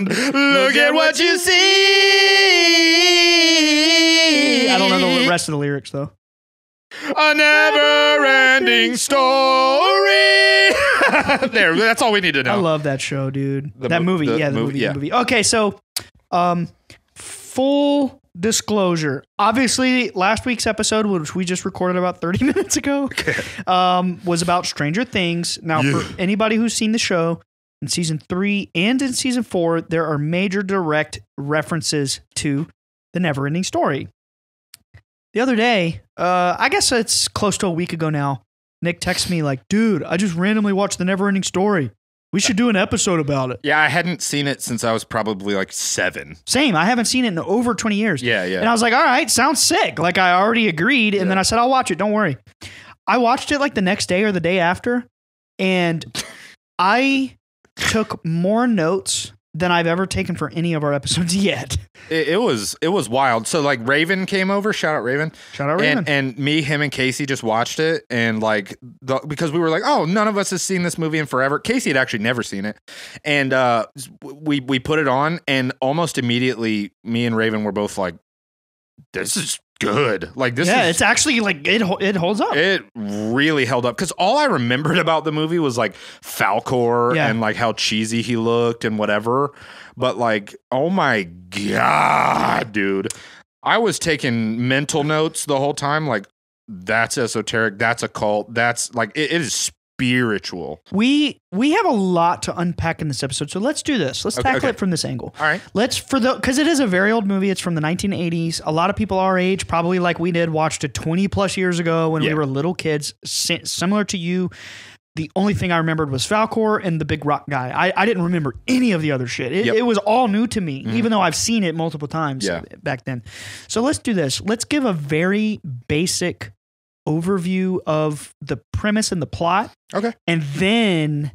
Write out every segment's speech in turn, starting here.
beyond. Look at what you see. I don't know the rest of the lyrics though. A never-ending story. There, that's all we need to know. I love that show, dude. The movie. Okay, so full disclosure. Obviously, last week's episode, which we just recorded about 30 minutes ago, was about Stranger Things. Now, for anybody who's seen the show, in season 3 and in season 4, there are major direct references to the NeverEnding Story. The other day, I guess it's close to a week ago now, Nick texted me like, dude, I just randomly watched the NeverEnding Story. We should do an episode about it. Yeah, I hadn't seen it since I was probably like 7. Same. I haven't seen it in over 20 years. Yeah. And I was like, all right, sounds sick. Like I already agreed. And then I said, I'll watch it. Don't worry. I watched it like the next day or the day after. And I took more notes than I've ever taken for any of our episodes yet. It was wild. So like Raven came over. Shout out Raven. And me, him, and Casey just watched it, and like because we were like, oh, none of us has seen this movie in forever. Casey had actually never seen it, and we put it on, and almost immediately, me and Raven were both like, this is good. Like this. Yeah, it's actually like it holds up. It really held up because all I remembered about the movie was like Falcor and like how cheesy he looked and whatever. But like, oh my God, dude, I was taking mental notes the whole time. Like, that's esoteric. That's occult. That's like it is spiritual. We have a lot to unpack in this episode, so let's do this. Let's tackle it from this angle. All right. Because it is a very old movie. It's from the 1980s. A lot of people our age, probably like we did, watched it 20 plus years ago when we were little kids. Similar to you, the only thing I remembered was Falcor and the big rock guy. I didn't remember any of the other shit. It was all new to me, even though I've seen it multiple times back then. So let's do this. Let's give a very basic overview of the premise and the plot. Okay. And then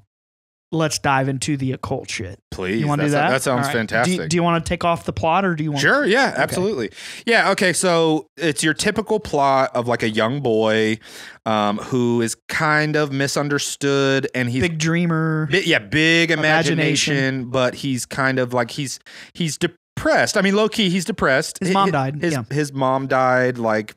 let's dive into the occult shit. Please. You want to do that? That sounds fantastic. Do you want to take off the plot or do you want Sure. Yeah, absolutely. Yeah. Okay. So it's your typical plot of like a young boy who is kind of misunderstood, and he's big dreamer. Big imagination, but he's kind of like he's depressed. I mean, low key, he's depressed. His mom died. His mom died like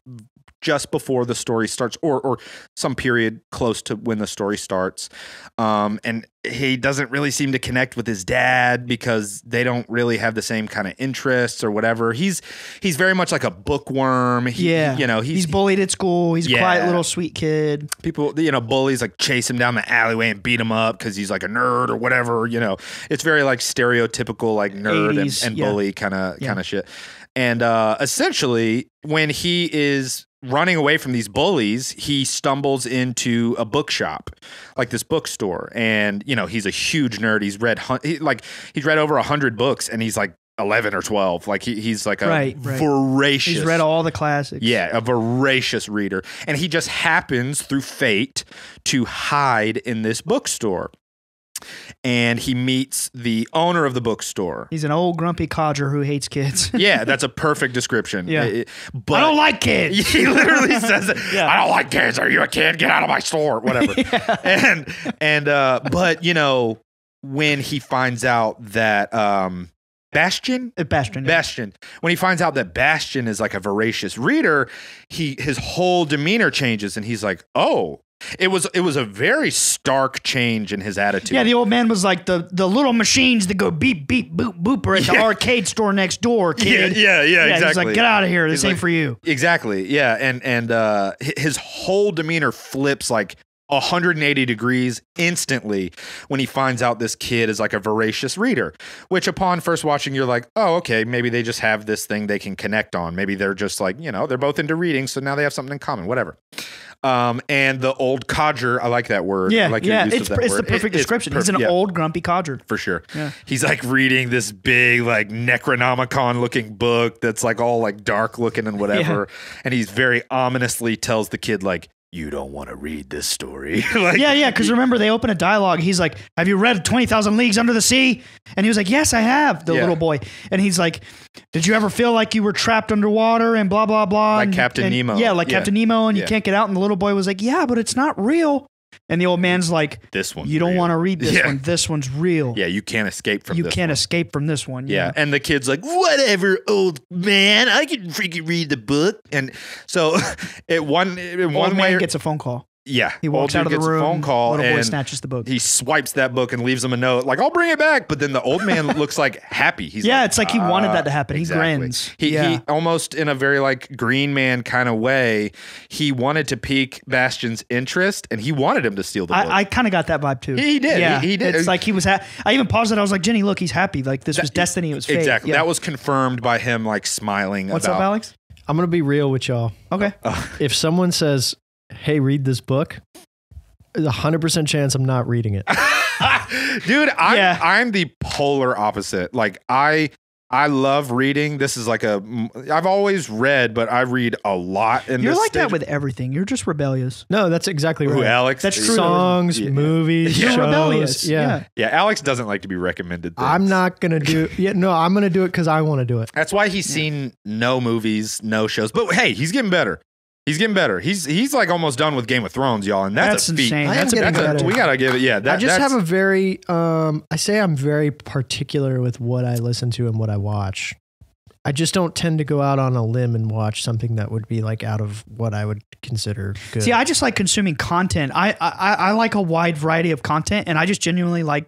just before the story starts, or some period close to when the story starts. And he doesn't really seem to connect with his dad because they don't really have the same kind of interests or whatever. He's very much like a bookworm. He's bullied at school. He's a quiet little sweet kid. People, bullies like chase him down the alleyway and beat him up because he's like a nerd or whatever. It's very like stereotypical like nerd 80s, and bully kind of shit. And essentially, when he is running away from these bullies, he stumbles into a bookshop, like this bookstore. And, he's a huge nerd. He's read over 100 books, and he's like 11 or 12. Like he's like a voracious. He's read all the classics. Yeah, a voracious reader. And he just happens through fate to hide in this bookstore. And he meets the owner of the bookstore. He's an old grumpy codger who hates kids. Yeah, that's a perfect description. Yeah. But I don't like kids. He literally says it. Yeah. I don't like kids. Are you a kid? Get out of my store. Whatever. But when he finds out that Bastion. When he finds out that Bastion is like a voracious reader, his whole demeanor changes, and he's like, oh. It was a very stark change in his attitude. Yeah, the old man was like the little machines that go beep, beep, boop, boop are at the arcade store next door, kid. Yeah, exactly. He's like, get out of here. This ain't for you. Exactly, yeah. And his whole demeanor flips like 180 degrees instantly when he finds out this kid is like a voracious reader, which upon first watching, you're like, oh, okay, maybe they just have this thing they can connect on. Maybe they're just like, they're both into reading, so now they have something in common, whatever. And the old codger, I like that word. Yeah, I like your use of that word. It's the perfect description. He's an old grumpy codger. For sure. Yeah. He's like reading this big like Necronomicon looking book that's like all like dark looking and whatever. Yeah. And he's very ominously tells the kid like, you don't want to read this story. Because remember, they open a dialogue. He's like, have you read 20,000 Leagues Under the Sea? And he was like, yes, I have, the little boy. And he's like, did you ever feel like you were trapped underwater and blah, blah, blah? Like Captain Nemo. Yeah, like Captain Nemo, and you can't get out. And the little boy was like, yeah, but it's not real. And the old man's like, this one. You don't want to read this one. This one's real. Yeah, you can't escape from this one. You can't escape from this one. Yeah. And the kid's like, whatever, old man. I can freaking read the book. And so one man gets a phone call. Yeah. He walks out of the room. A phone call, little boy snatches the book. He swipes that book and leaves him a note like, I'll bring it back. But then the old man looks like happy. He's it's like he wanted that to happen. Exactly. He grins. He almost in a very like Green Man kind of way, he wanted to pique Bastion's interest and he wanted him to steal the book. I kind of got that vibe too. He did. Yeah. He did. It's like he was I even paused it. I was like, Jenny, look, he's happy. Like this was destiny. It was fate. Exactly. Yeah. That was confirmed by him like smiling. What's up, Alex? I'm going to be real with y'all. Okay. If someone says, hey, read this book, there's a 100% chance I'm not reading it. Dude, I'm the polar opposite. Like I love reading. This is like I've always read, but I read a lot. You're like that with everything. You're just rebellious. No, that's exactly right. Ooh, Alex. That's true. Songs, movies, You're shows. rebellious. Yeah. Alex doesn't like to be recommended things. I'm not going to do I'm going to do it because I want to do it. That's why he's seen no movies, no shows. But hey, he's getting better. He's getting better. He's like almost done with Game of Thrones, y'all, and that's a feat. Insane. We gotta give it. Yeah, I just have a very. I say I'm very particular with what I listen to and what I watch. I just don't tend to go out on a limb and watch something that would be like out of what I would consider good. See, I just like consuming content. I like a wide variety of content, and I just genuinely like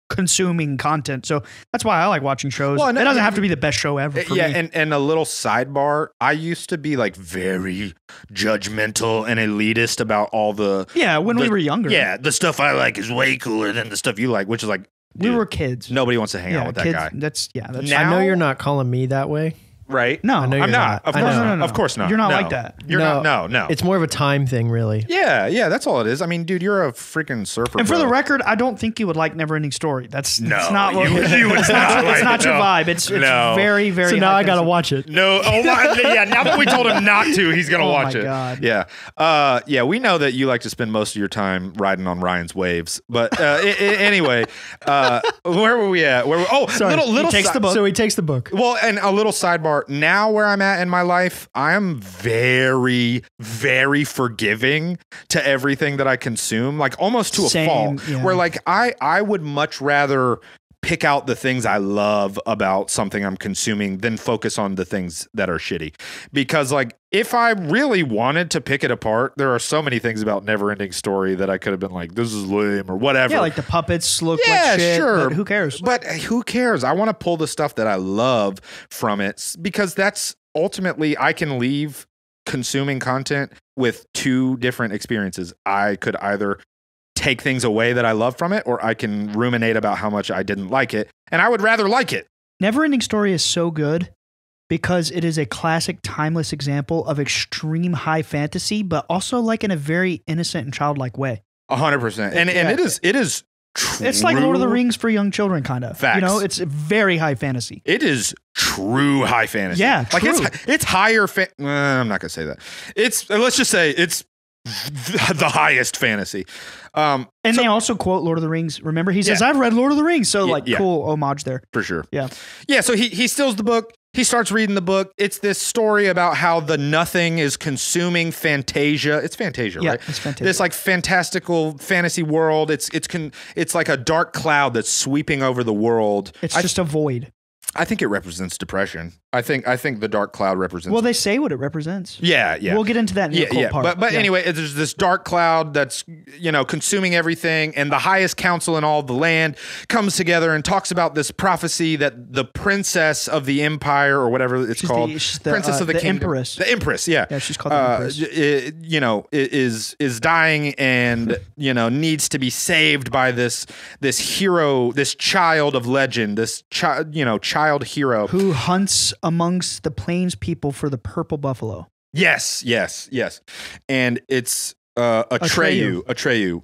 consuming content. So that's why I like watching shows. Well, it doesn't have to be the best show ever for me. And a little sidebar, I used to be like very judgmental and elitist about all the... Yeah, when we were younger. Yeah, the stuff I like is way cooler than the stuff you like, which is like... Dude, we were kids. Nobody wants to hang out with that guy. That's I know you're not calling me that way. Right? No, I'm not. Of course not. No. Of course not. You're not like that. You're not. No. It's more of a time thing, really. Yeah. That's all it is. I mean, dude, you're a freaking surfer. And for the record, I don't think you would like NeverEnding Story. That's not what it's not your vibe. It's very, very. So now I gotta watch it. No. Oh my. Yeah. Now that we told him not to, he's gonna watch it. God. Yeah. Yeah. We know that you like to spend most of your time riding on Ryan's waves. But anyway, where were we at? Little. He takes the book. So he takes the book. Well, and a little sidebar. Now where I'm at in my life, I am very, very forgiving to everything that I consume, like almost to a fault. Yeah. Where like I would much rather pick out the things I love about something I'm consuming than focus on the things that are shitty. Because like if I really wanted to pick it apart, there are so many things about NeverEnding Story that I could have been like, this is lame or whatever. Yeah, like the puppets look like shit. Sure. But who cares? But who cares? I want to pull the stuff that I love from it because that's ultimately I can leave consuming content with two different experiences. I could either take things away that I love from it, or I can ruminate about how much I didn't like it. And I would rather like it. NeverEnding Story is so good because it is a classic, timeless example of extreme high fantasy, but also like in a very innocent and childlike way. 100%. And it is true. It's like Lord of the Rings for young children, kind of. Facts. It's very high fantasy. It is true high fantasy. Yeah, like true. it's higher. I'm not gonna say that. Let's just say it's the highest fantasy. They also quote Lord of the Rings. Remember, he says, "I've read Lord of the Rings," so cool homage there for sure. Yeah. So he steals the book. He starts reading the book. It's this story about how the nothing is consuming Fantasia. It's Fantasia, right? It's Fantasia. This like fantastical fantasy world. It's like a dark cloud that's sweeping over the world. It's just a void. I think it represents depression. I think the dark cloud represents. Well, they say what it represents. Yeah. We'll get into that in the occult part. But anyway, there's this dark cloud that's consuming everything, and the highest council in all of the land comes together and talks about this prophecy that the princess of the empire or whatever it's called, princess of the kingdom, empress. The empress, yeah, she's called the empress. Is dying and needs to be saved by this hero, this child of legend, this child hero who hunts amongst the plains people for the purple buffalo. Yes. And it's Atreyu,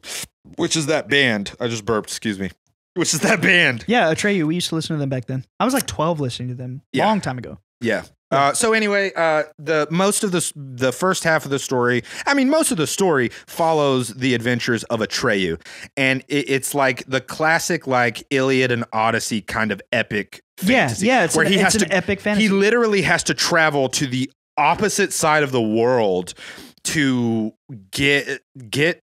which is that band. I just burped, excuse me. Which is that band. Yeah, Atreyu. We used to listen to them back then. I was like 12 listening to them. Long time ago. Yeah. So anyway, most of the first half of the story, most of the story follows the adventures of Atreyu, and it's like the classic like Iliad and Odyssey kind of epic fantasy. Yeah, it's an epic fantasy. He literally has to travel to the opposite side of the world to get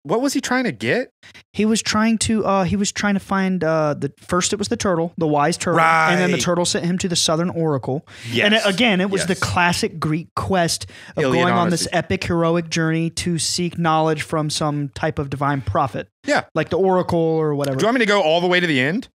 what was he trying to get? He was trying to find first it was the turtle, the wise turtle, Right. and then the turtle sent him to the Southern Oracle. Yes. And it was the Yes. classic Greek quest of Alien going on Odyssey. this epic heroic journey to seek knowledge from some type of divine prophet. Yeah. Like the Oracle or whatever. Do you want me to go all the way to the end?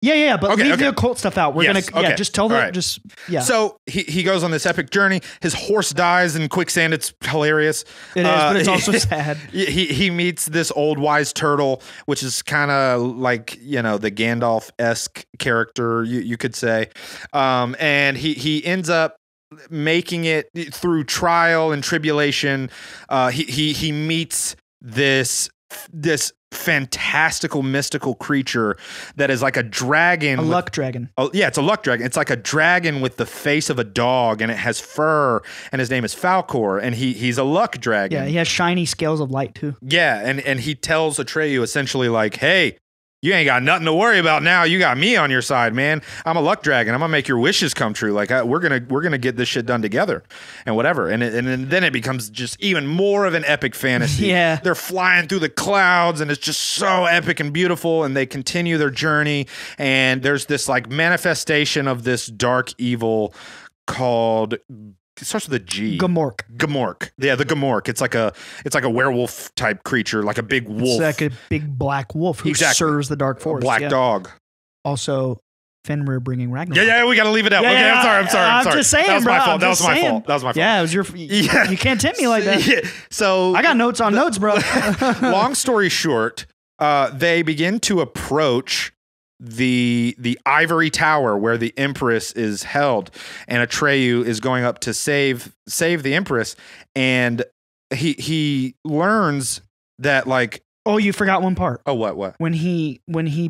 Yeah, but Okay, leave okay. the occult stuff out. We're Yes, gonna okay. just tell them All right. So he goes on this epic journey. His horse dies in quicksand. It's hilarious. It is, but it's also sad. He meets this old wise turtle, which is kind of like, the Gandalf-esque character, you could say. And he ends up making it through trial and tribulation. He meets this fantastical mystical creature that is like a dragon. A luck dragon. Oh yeah, it's a luck dragon. It's like a dragon with the face of a dog, and it has fur, and his name is Falcor, and he's a luck dragon. Yeah, he has shiny scales of light too. Yeah, and he tells Atreyu essentially like, hey, you ain't got nothing to worry about now. You got me on your side, man. I'm a luck dragon. I'm gonna make your wishes come true. Like we're gonna get this shit done together, and whatever. And then it becomes just even more of an epic fantasy. Yeah, they're flying through the clouds, and it's just so epic and beautiful. And they continue their journey, and there's this like manifestation of this dark evil called. It starts with a G. Gamork. Yeah, the Gamork. It's like a werewolf type creature, like a big wolf. It's like a big black wolf who serves the dark forest. Black dog. Also, Fenrir bringing Ragnarok. Yeah, we got to leave it out. Okay, I'm sorry. I'm just saying, that was bro. my fault. That was my fault. Yeah, it was your. Yeah. You can't tempt me like that. Yeah. So I got notes on notes, bro. long story short, they begin to approach the ivory tower where the Empress is held, and Atreyu is going up to save the Empress, and he learns that like. Oh, you forgot one part. Oh, what? When he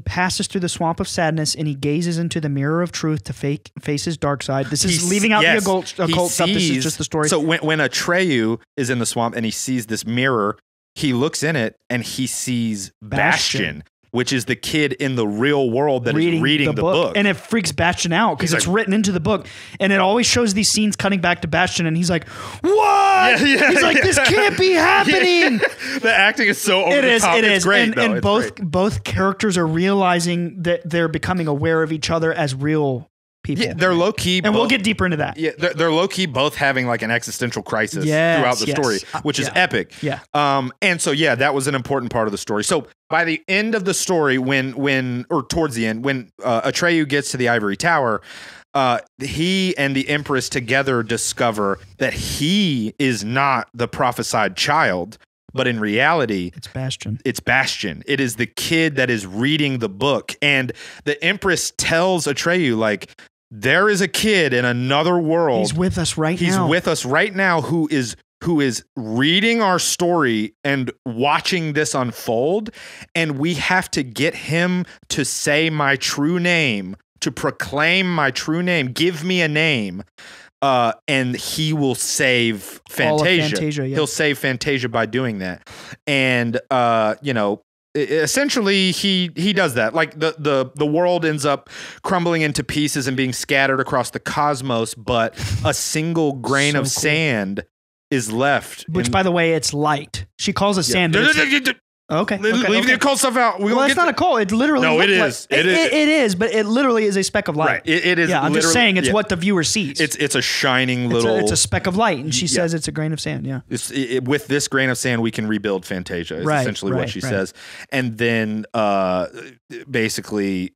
passes through the swamp of sadness and he gazes into the mirror of truth to face his dark side. This is leaving out the occult stuff. This is just the story. So when Atreyu is in the swamp and he sees this mirror, he looks in it and he sees Bastion, which is the kid in the real world that is reading the book. And it freaks Bastion out because it's written into the book. And it always shows these scenes cutting back to Bastion, and he's like, what? Yeah, he's like, this can't be happening. Yeah. The acting is so over the top. It's great. And both characters are realizing that they're becoming aware of each other as real people. Yeah, they're low key, and we'll get deeper into that. Yeah, they're low key both having like an existential crisis throughout the story, which is epic. Yeah. And so that was an important part of the story. So by the end of the story, or towards the end, when Atreyu gets to the ivory tower, he and the Empress together discover that he is not the prophesied child. But in reality, it's Bastion. It is the kid that is reading the book. And the Empress tells Atreyu, like, there is a kid in another world. He's with us right now. He's with us right now who is reading our story and watching this unfold. And we have to get him to say my true name, to proclaim my true name. Give me a name. And he will save Fantasia. He'll save Fantasia by doing that. And, essentially he does that. Like the world ends up crumbling into pieces and being scattered across the cosmos, but a single grain of sand is left. Which, by the way, it's light. She calls it sand. Okay. Leave the occult stuff out. It's not a coal. It literally. No, it is. It is, but it literally is a speck of light. Right. It is. Yeah, I'm just saying it's what the viewer sees. It's a shining little. It's a speck of light, and she says it's a grain of sand. Yeah. With this grain of sand, we can rebuild Fantasia. Is essentially what she says, and then basically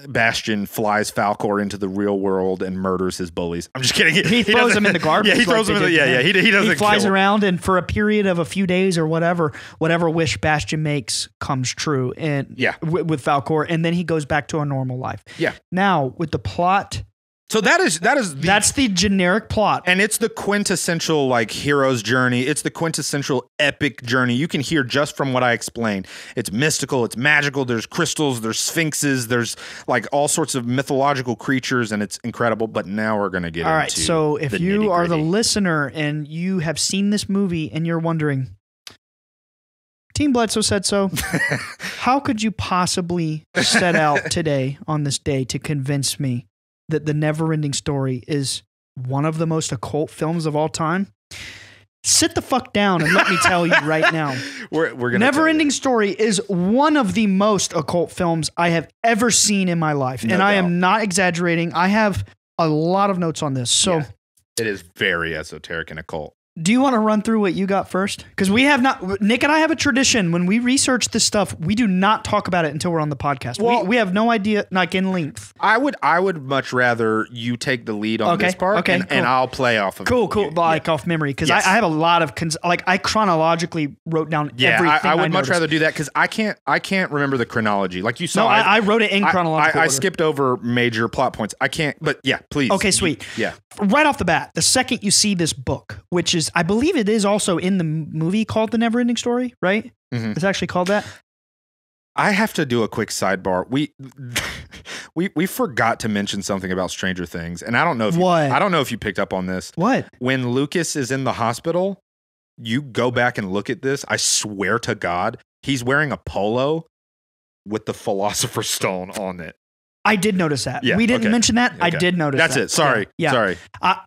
Bastion flies Falcor into the real world and murders his bullies. I'm just kidding. He throws them in the garbage. Yeah, he throws them in the. He doesn't. He flies around, and for a period of a few days or whatever wish Bastion makes comes true, and with Falcor, and then he goes back to a normal life. Yeah. Now with the plot. So that's the generic plot, and it's the quintessential like hero's journey. It's the quintessential epic journey. You can hear just from what I explained. It's mystical. It's magical. There's crystals. There's sphinxes. There's like all sorts of mythological creatures, and it's incredible. But now we're gonna get. All right. So if you are the listener and you have seen this movie and you're wondering, Team Bledsoe said so. How could you possibly set out today on this day to convince me that the NeverEnding Story is one of the most occult films of all time? sit the fuck down and let me tell you right now. We're gonna NeverEnding Story is one of the most occult films I have ever seen in my life. No and I doubt. am not exaggerating. I have a lot of notes on this. So Yeah. It is very esoteric and occult. do you want to run through what you got first? Because we have not, Nick and I have a tradition. When we research this stuff, we do not talk about it until we're on the podcast. Well- we have no idea, like in length. I would much rather you take the lead on Okay, this part, okay, and cool. I'll play off of Cool, you. like off memory. Because Yes. I have a lot of, I chronologically wrote down everything I would much noticed. rather do that because I can't remember the chronology. Like you saw, No, I wrote it in chronological I order. skipped over major plot points. I can't, but yeah, please. Okay, sweet. Yeah. Right off the bat, the second you see this book, which is, I believe it is also in the movie called The NeverEnding Story, right? Mhm. It's actually called that. I have to do a quick sidebar. We forgot to mention something about Stranger Things, and I don't know if What? I don't know if you picked up on this. What? When Lucas is in the hospital, you go back and look at this. I swear to God, he's wearing a polo with the Philosopher's Stone on it. I did notice that. Yeah, We didn't okay. mention that. I Okay. did notice That's that. it. Sorry. Yeah. Sorry.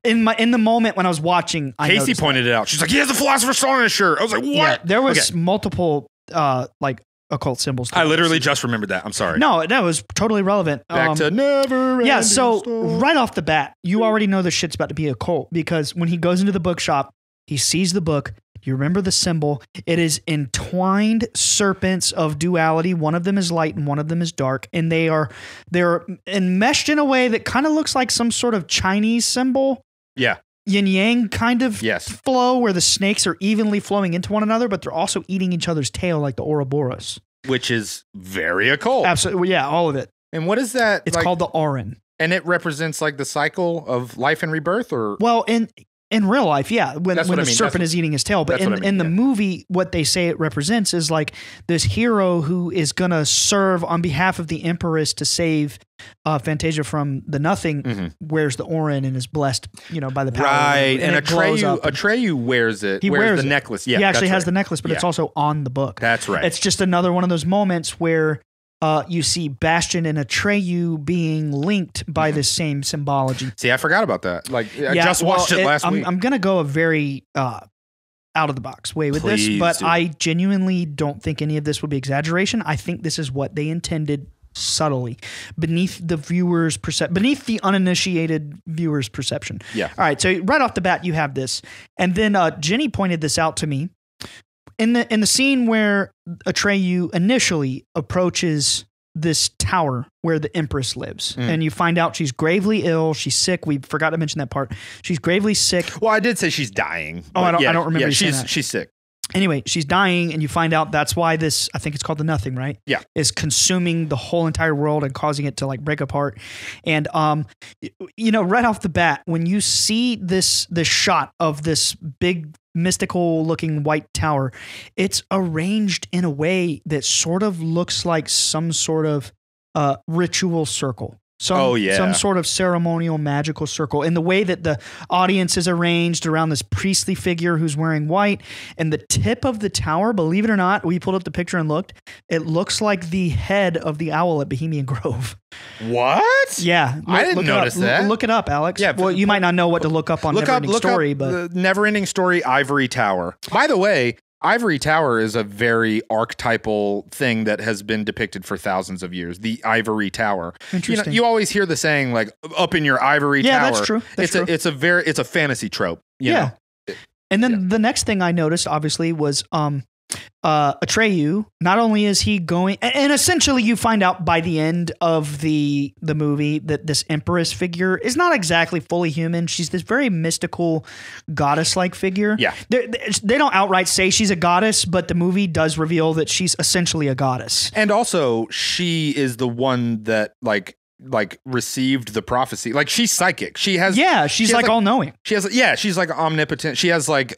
In the moment when I was watching, I Casey noticed pointed it out. She's like, he has a Philosopher's Stone on his shirt. I was like, what? Yeah, there was Okay. multiple like occult symbols. I literally just remembered that. I'm sorry. No, that was totally relevant. Back to NeverEnding Yeah, so Story. right off the bat, you already know the shit's about to be occult because when he goes into the bookshop, he sees the book. You remember the symbol. It is entwined serpents of duality. One of them is light and one of them is dark. And they're enmeshed in a way that kind of looks like some sort of Chinese symbol. Yeah. Yin yang kind of Yes. flow where the snakes are evenly flowing into one another, but they're also eating each other's tail like the Ouroboros. Which is very occult. Absolutely. Yeah, all of it. And what is that? It's like, called the Auron. and it represents like the cycle of life and rebirth, or Well, in real life, yeah, when That's what the I mean. serpent That's- is eating his tail. But that's what I mean, in the yeah. movie, what they say it represents is like this hero who is going to serve on behalf of the Empress to save Fantasia from the nothing, wears the Auron and is blessed, by the power. right? And it glows up. Atreyu wears it. He wears wears the it. necklace. Yeah, he actually that's has right. the necklace, but it's Yeah. also on the book. That's right. It's just another one of those moments where you see Bastion and Atreyu being linked by this same symbology. See, I forgot about that. Like, I just watched it last week. I'm going to go a very out of the box way with Please this, but do. I genuinely don't think any of this would be exaggeration. I think this is what they intended subtly beneath the viewer's beneath the uninitiated viewer's perception. Yeah. All right. So right off the bat, you have this. And then Jenny pointed this out to me. In the scene where Atreyu initially approaches this tower where the Empress lives, and you find out she's gravely ill, she's sick. We forgot to mention that part. She's gravely sick. Well, I did say she's dying. Oh, I but don't remember Yeah, you saying that. she's sick. Anyway, she's dying, and you find out that's why this, I think it's called the Nothing, right? Yeah. Is consuming the whole entire world and causing it to like break apart. And right off the bat, when you see this shot of this big mystical looking white tower, it's arranged in a way that sort of looks like some sort of ritual circle. Some sort of ceremonial magical circle. And the way that the audience is arranged around this priestly figure who's wearing white, and the tip of the tower, believe it or not, we pulled up the picture and looked, it looks like the head of the owl at Bohemian Grove. What? Yeah. I didn't look it notice up. that. Look it up, Alex. Yeah, Well, you might not know what to look up on NeverEnding Story, up but the NeverEnding Story Ivory Tower. By the way, Ivory Tower is a very archetypal thing that has been depicted for thousands of years. The Ivory Tower. Interesting. You always hear the saying like "up in your ivory tower." Yeah, that's true. That's true. It's a fantasy trope. You Yeah. know? And then the next thing I noticed, obviously, was Atreyu. Not only is he going, and essentially you find out by the end of the movie that this Empress figure is not exactly fully human. She's this very mystical goddess-like figure. Yeah. They don't outright say she's a goddess, but the movie does reveal that she's essentially a goddess. And also, she is the one that like received the prophecy. Like she's psychic. She's like all knowing. She's like omnipotent. She has like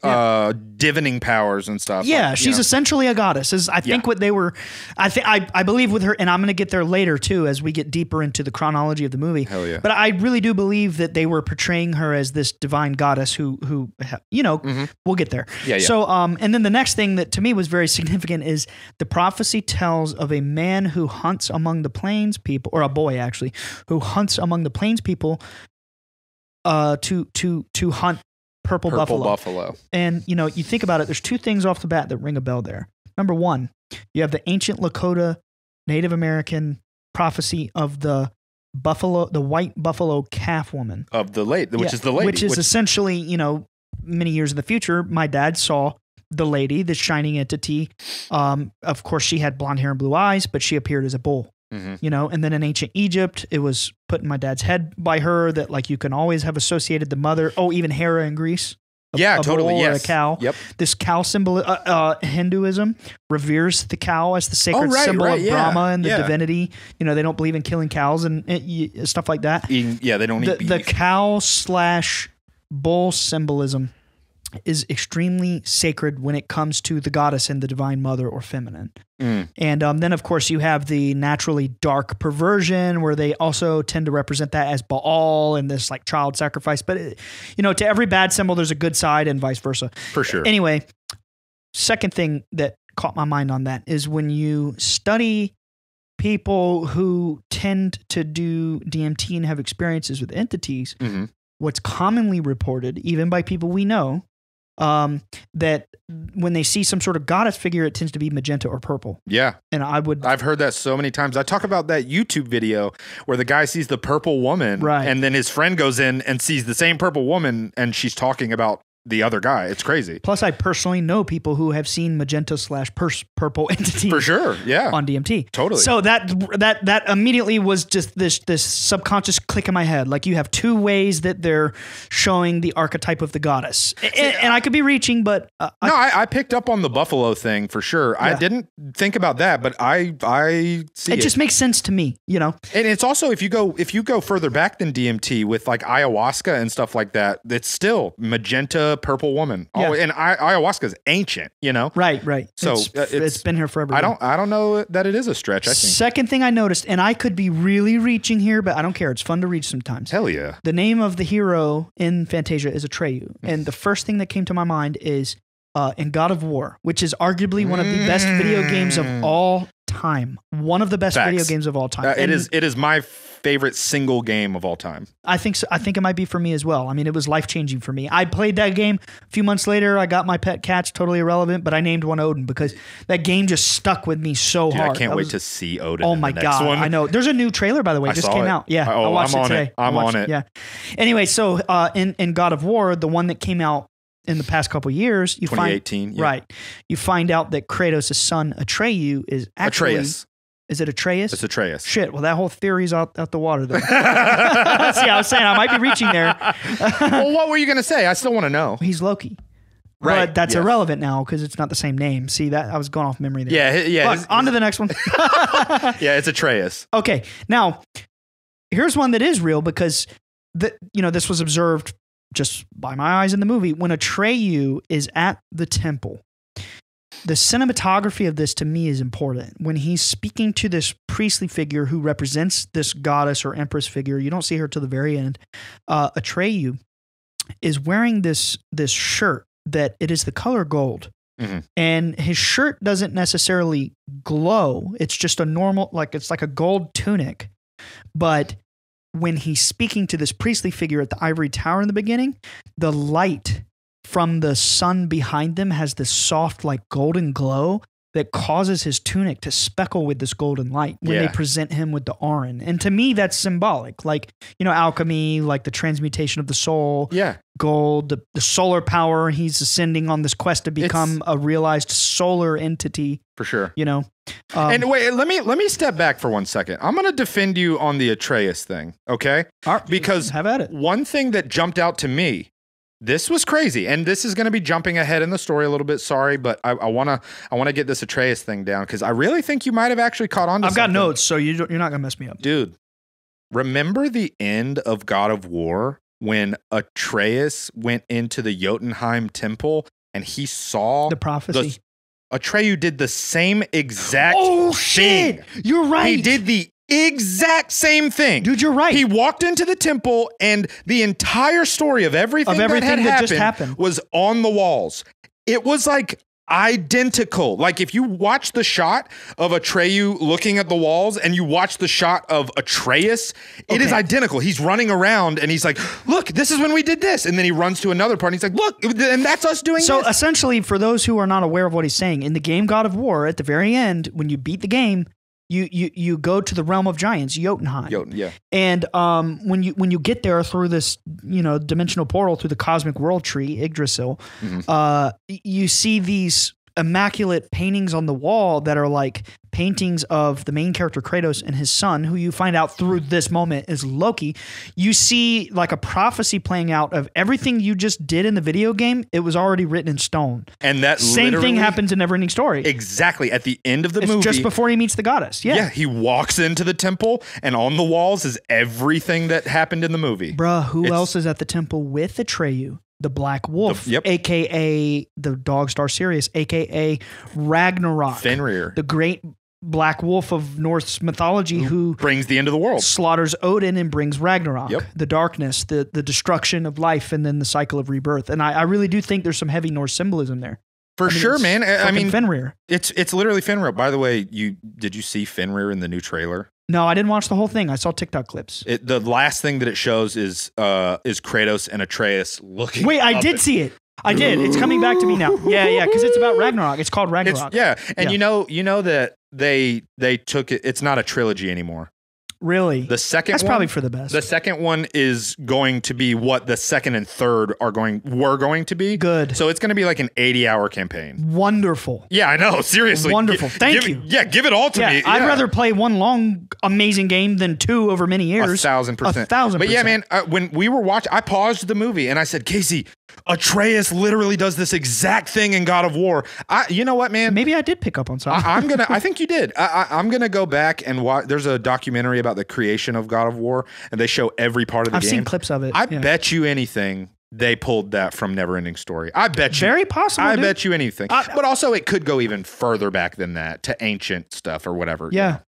divining powers and stuff. Yeah, like, she's essentially a goddess. I think what they were, I believe with her, and I'm going to get there later too as we get deeper into the chronology of the movie. Hell yeah. But I really do believe that they were portraying her as this divine goddess who we'll get there. Yeah. So, and then the next thing that to me was very significant is the prophecy tells of a man who hunts among the plains people, or a boy actually, who hunts among the plains people to hunt purple buffalo. And, you think about it, there's two things off the bat that ring a bell there. Number one, you have the ancient Lakota Native American prophecy of the white buffalo calf woman. Which is essentially, many years in the future, my dad saw the lady, the shining entity. Of course, she had blonde hair and blue eyes, but she appeared as a bull. Mm-hmm. And then in ancient Egypt, it was put in my dad's head by her that like you can always have associated the mother. Oh, even Hera in Greece. A totally. Bull Yes. or a cow. Yep. This cow symbol, Hinduism reveres the cow as the sacred symbol of Brahma and the divinity. They don't believe in killing cows and stuff like that. They don't eat beef. The cow / bull symbolism is extremely sacred when it comes to the goddess and the divine mother or feminine. And then, of course, you have the naturally dark perversion where they also tend to represent that as Baal and this like child sacrifice. But, to every bad symbol, there's a good side and vice versa. For sure. Anyway, second thing that caught my mind on that is when you study people who tend to do DMT and have experiences with entities, what's commonly reported, even by people we know, that when they see some sort of goddess figure, it tends to be magenta or purple. Yeah. And I've heard that so many times. I talk about that YouTube video where the guy sees the purple woman, right, and then his friend goes in and sees the same purple woman and she's talking about the other guy. It's crazy. Plus, I personally know people who have seen magenta / purple entities. For sure, yeah. On DMT. Totally. So that immediately was just this subconscious click in my head. Like you have two ways that they're showing the archetype of the goddess. And I could be reaching, but... I picked up on the buffalo thing for sure. Yeah. I didn't think about that, but I see it. It just makes sense to me, And it's also, if you go further back than DMT with like ayahuasca and stuff like that, it's still magenta, purple woman. Yeah. Oh, and ayahuasca is ancient, Right. So it's been here forever. I don't know that it is a stretch. I think. Second thing I noticed, and I could be really reaching here, but I don't care. It's fun to reach sometimes. Hell yeah. The name of the hero in Fantasia is Atreyu, and the first thing that came to my mind is in God of War, which is arguably one of the best video games of all time. One of the best video games of all time. It is my favorite single game of all time. I think so. I think it might be for me as well. I mean, it was life-changing for me. I played that game. A few months later, I got my pet cats, totally irrelevant, but I named one Odin because that game just stuck with me so hard. I can't wait to see Odin. Oh my God. One. I know. There's a new trailer, by the way, just came out. Yeah. I watched it today. I'm on it. Yeah. Anyway, so in God of War, the one that came out in the past couple of years, 2018, right. You find out that Kratos' son Atreyu is actually Atreus. Is it Atreus? It's Atreus. Shit. Well, that whole theory's out the water there. See, I was saying I might be reaching there. Well, what were you going to say? I still want to know. He's Loki. Right. But that's irrelevant now because it's not the same name. See, that I was going off memory there. Yeah. But on to the next one. Yeah, it's Atreus. Okay. Now, here's one that is real because this was observed just by my eyes in the movie. When Atreyu is at the temple, the cinematography of this to me is important. When he's speaking to this priestly figure who represents this goddess or empress figure, you don't see her till the very end. Atreyu is wearing this shirt that it is the color gold. Mm-hmm. And his shirt doesn't necessarily glow. It's just a normal, it's like a gold tunic. But when he's speaking to this priestly figure at the ivory tower in the beginning, the light from the sun behind them has this soft, golden glow that causes his tunic to speckle with this golden light when they present him with the Aron. And to me, that's symbolic. Alchemy, the transmutation of the soul. Yeah. Gold, the solar power. He's ascending on this quest to become a realized solar entity. For sure. And wait, let me step back for 1 second. I'm going to defend you on the Atreus thing, okay? Because have at it. One thing that jumped out to me, this was crazy, and this is going to be jumping ahead in the story a little bit. Sorry, but I want to get this Atreus thing down because I really think you might have actually caught on to something. I've got notes, so you're not going to mess me up. Dude, remember the end of God of War when Atreus went into the Jotunheim temple and he saw the prophecy? Atreyu did the same exact thing. Shit! You're right. He did the exact same thing. Dude, you're right. He walked into the temple and the entire story of everything that had just happened was on the walls. It was like identical. Like if you watch the shot of Atreyu looking at the walls and you watch the shot of Atreus, it is identical. He's running around and he's like, look, this is when we did this. And then he runs to another part and he's like, look, and that's us doing this. So essentially, for those who are not aware of what he's saying, in the game God of War, at the very end, when you beat the game, you go to the realm of giants, Jotunheim. Yeah. And when you get there through this dimensional portal through the cosmic world tree, Yggdrasil, you see these immaculate paintings on the wall that are like paintings of the main character Kratos and his son, who you find out through this moment is Loki. You see like a prophecy playing out of everything you just did in the video game. It was already written in stone. And that same thing happens in NeverEnding Story. Exactly. At the end of the it's movie. Just before he meets the goddess. Yeah. He walks into the temple and on the walls is everything that happened in the movie. Bruh, who else is at the temple with Atreyu? The Black Wolf, a.k.a. the dog star Sirius, a.k.a. Ragnarok. Fenrir. The great Black Wolf of Norse mythology who brings the end of the world. Slaughters Odin and brings Ragnarok. The darkness, the destruction of life, and then the cycle of rebirth. And I really do think there's some heavy Norse symbolism there. For sure, man. I mean, Fenrir. It's literally Fenrir. By the way, did you see Fenrir in the new trailer? No, I didn't watch the whole thing. I saw TikTok clips. The last thing that it shows is Kratos and Atreus looking. Wait, I did see it. I did. It's coming back to me now. Yeah, because it's about Ragnarok. It's called Ragnarok. You know that they took it. It's not a trilogy anymore. Really? That's probably for the best. The second one is going to be what the second and third were going to be. Good. So it's going to be like an 80-hour campaign. Wonderful. Yeah, I know. Seriously. Wonderful. Thank you. Yeah, give it all to me. I'd rather play one long, amazing game than two over many years. 1,000%. 1,000%. But yeah, man, when we were watching, I paused the movie and I said, Casey, Atreus literally does this exact thing in God of War. You know what, man? Maybe I did pick up on something. I think you did. I'm gonna go back and watch. There's a documentary about the creation of God of War, and they show every part of the game. I've seen clips of it. I bet you anything they pulled that from NeverEnding Story. I bet you. Very possible. I bet you anything. But also, it could go even further back than that to ancient stuff or whatever. Yeah.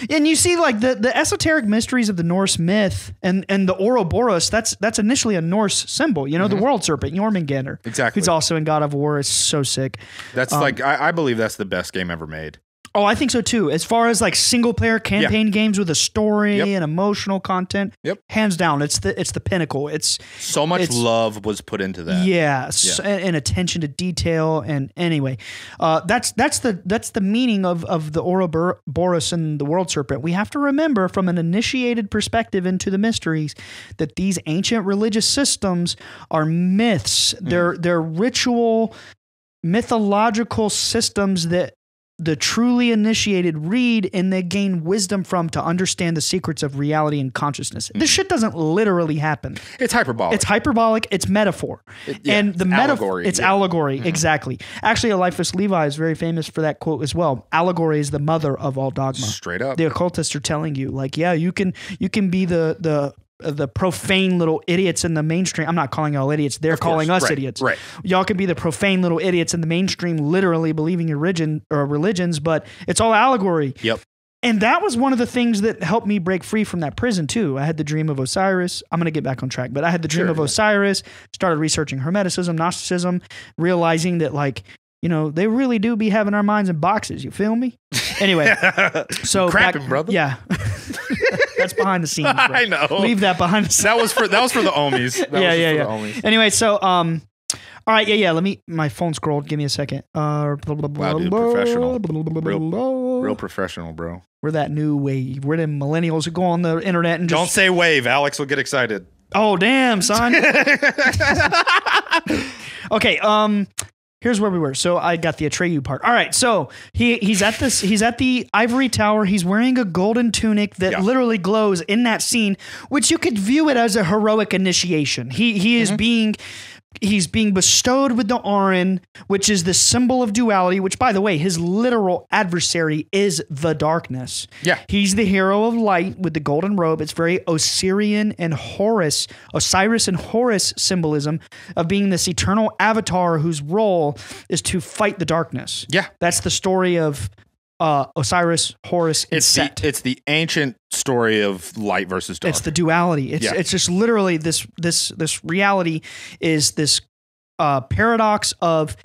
And you see, like the esoteric mysteries of the Norse myth and the Ouroboros. That's initially a Norse symbol. The world serpent, Jormungandr. Exactly. Who's also in God of War. It's so sick. That's I believe that's the best game ever made. Oh, I think so too. As far as like single player campaign games with a story and emotional content, hands down, it's the pinnacle. It's so much love was put into that. Yes, and attention to detail. And anyway, that's the meaning of the Ouroboros and the World Serpent. We have to remember from an initiated perspective into the mysteries that these ancient religious systems are myths. They're ritual, mythological systems that the truly initiated read and they gain wisdom from to understand the secrets of reality and consciousness. This shit doesn't literally happen. It's hyperbolic. It's metaphor. And the metaphor, it's allegory. Exactly. Actually, Eliphas Levi is very famous for that quote as well. Allegory is the mother of all dogma. Straight up. The occultists are telling you, like, you can be the profane little idiots in the mainstream. I'm not calling y'all idiots. They're calling us idiots. Right. Y'all can be the profane little idiots in the mainstream, literally believing your religions, but it's all allegory. Yep. And that was one of the things that helped me break free from that prison too. I had the dream of Osiris. I'm going to get back on track, but I had the dream of Osiris, started researching Hermeticism, Gnosticism, realizing that they really do be having our minds in boxes. You feel me? Anyway, so crapping, brother. Yeah. That's behind the scenes. Bro. I know. Leave that behind the scenes. That was for the Omies. The Omies. Anyway, so all right, Let me. My phone scrolled. Give me a second. Wow, dude, professional. Real professional, bro. We're that new wave. We're the millennials who go on the internet and just don't say wave. Alex will get excited. Oh damn, son. Okay. Here's where we were. So I got the Atreyu part. All right. So he's at the ivory tower. He's wearing a golden tunic that literally glows in that scene, which you could view it as a heroic initiation. He is he's being bestowed with the Arin, which is the symbol of duality, which, by the way, his literal adversary is the darkness. Yeah. He's the hero of light with the golden robe. It's very Osiris and Horus symbolism of being this eternal avatar whose role is to fight the darkness. Yeah. That's the story of Osiris, Horus, and Set. It's the ancient story of light versus dark. It's the duality. It's just literally this reality is this paradox of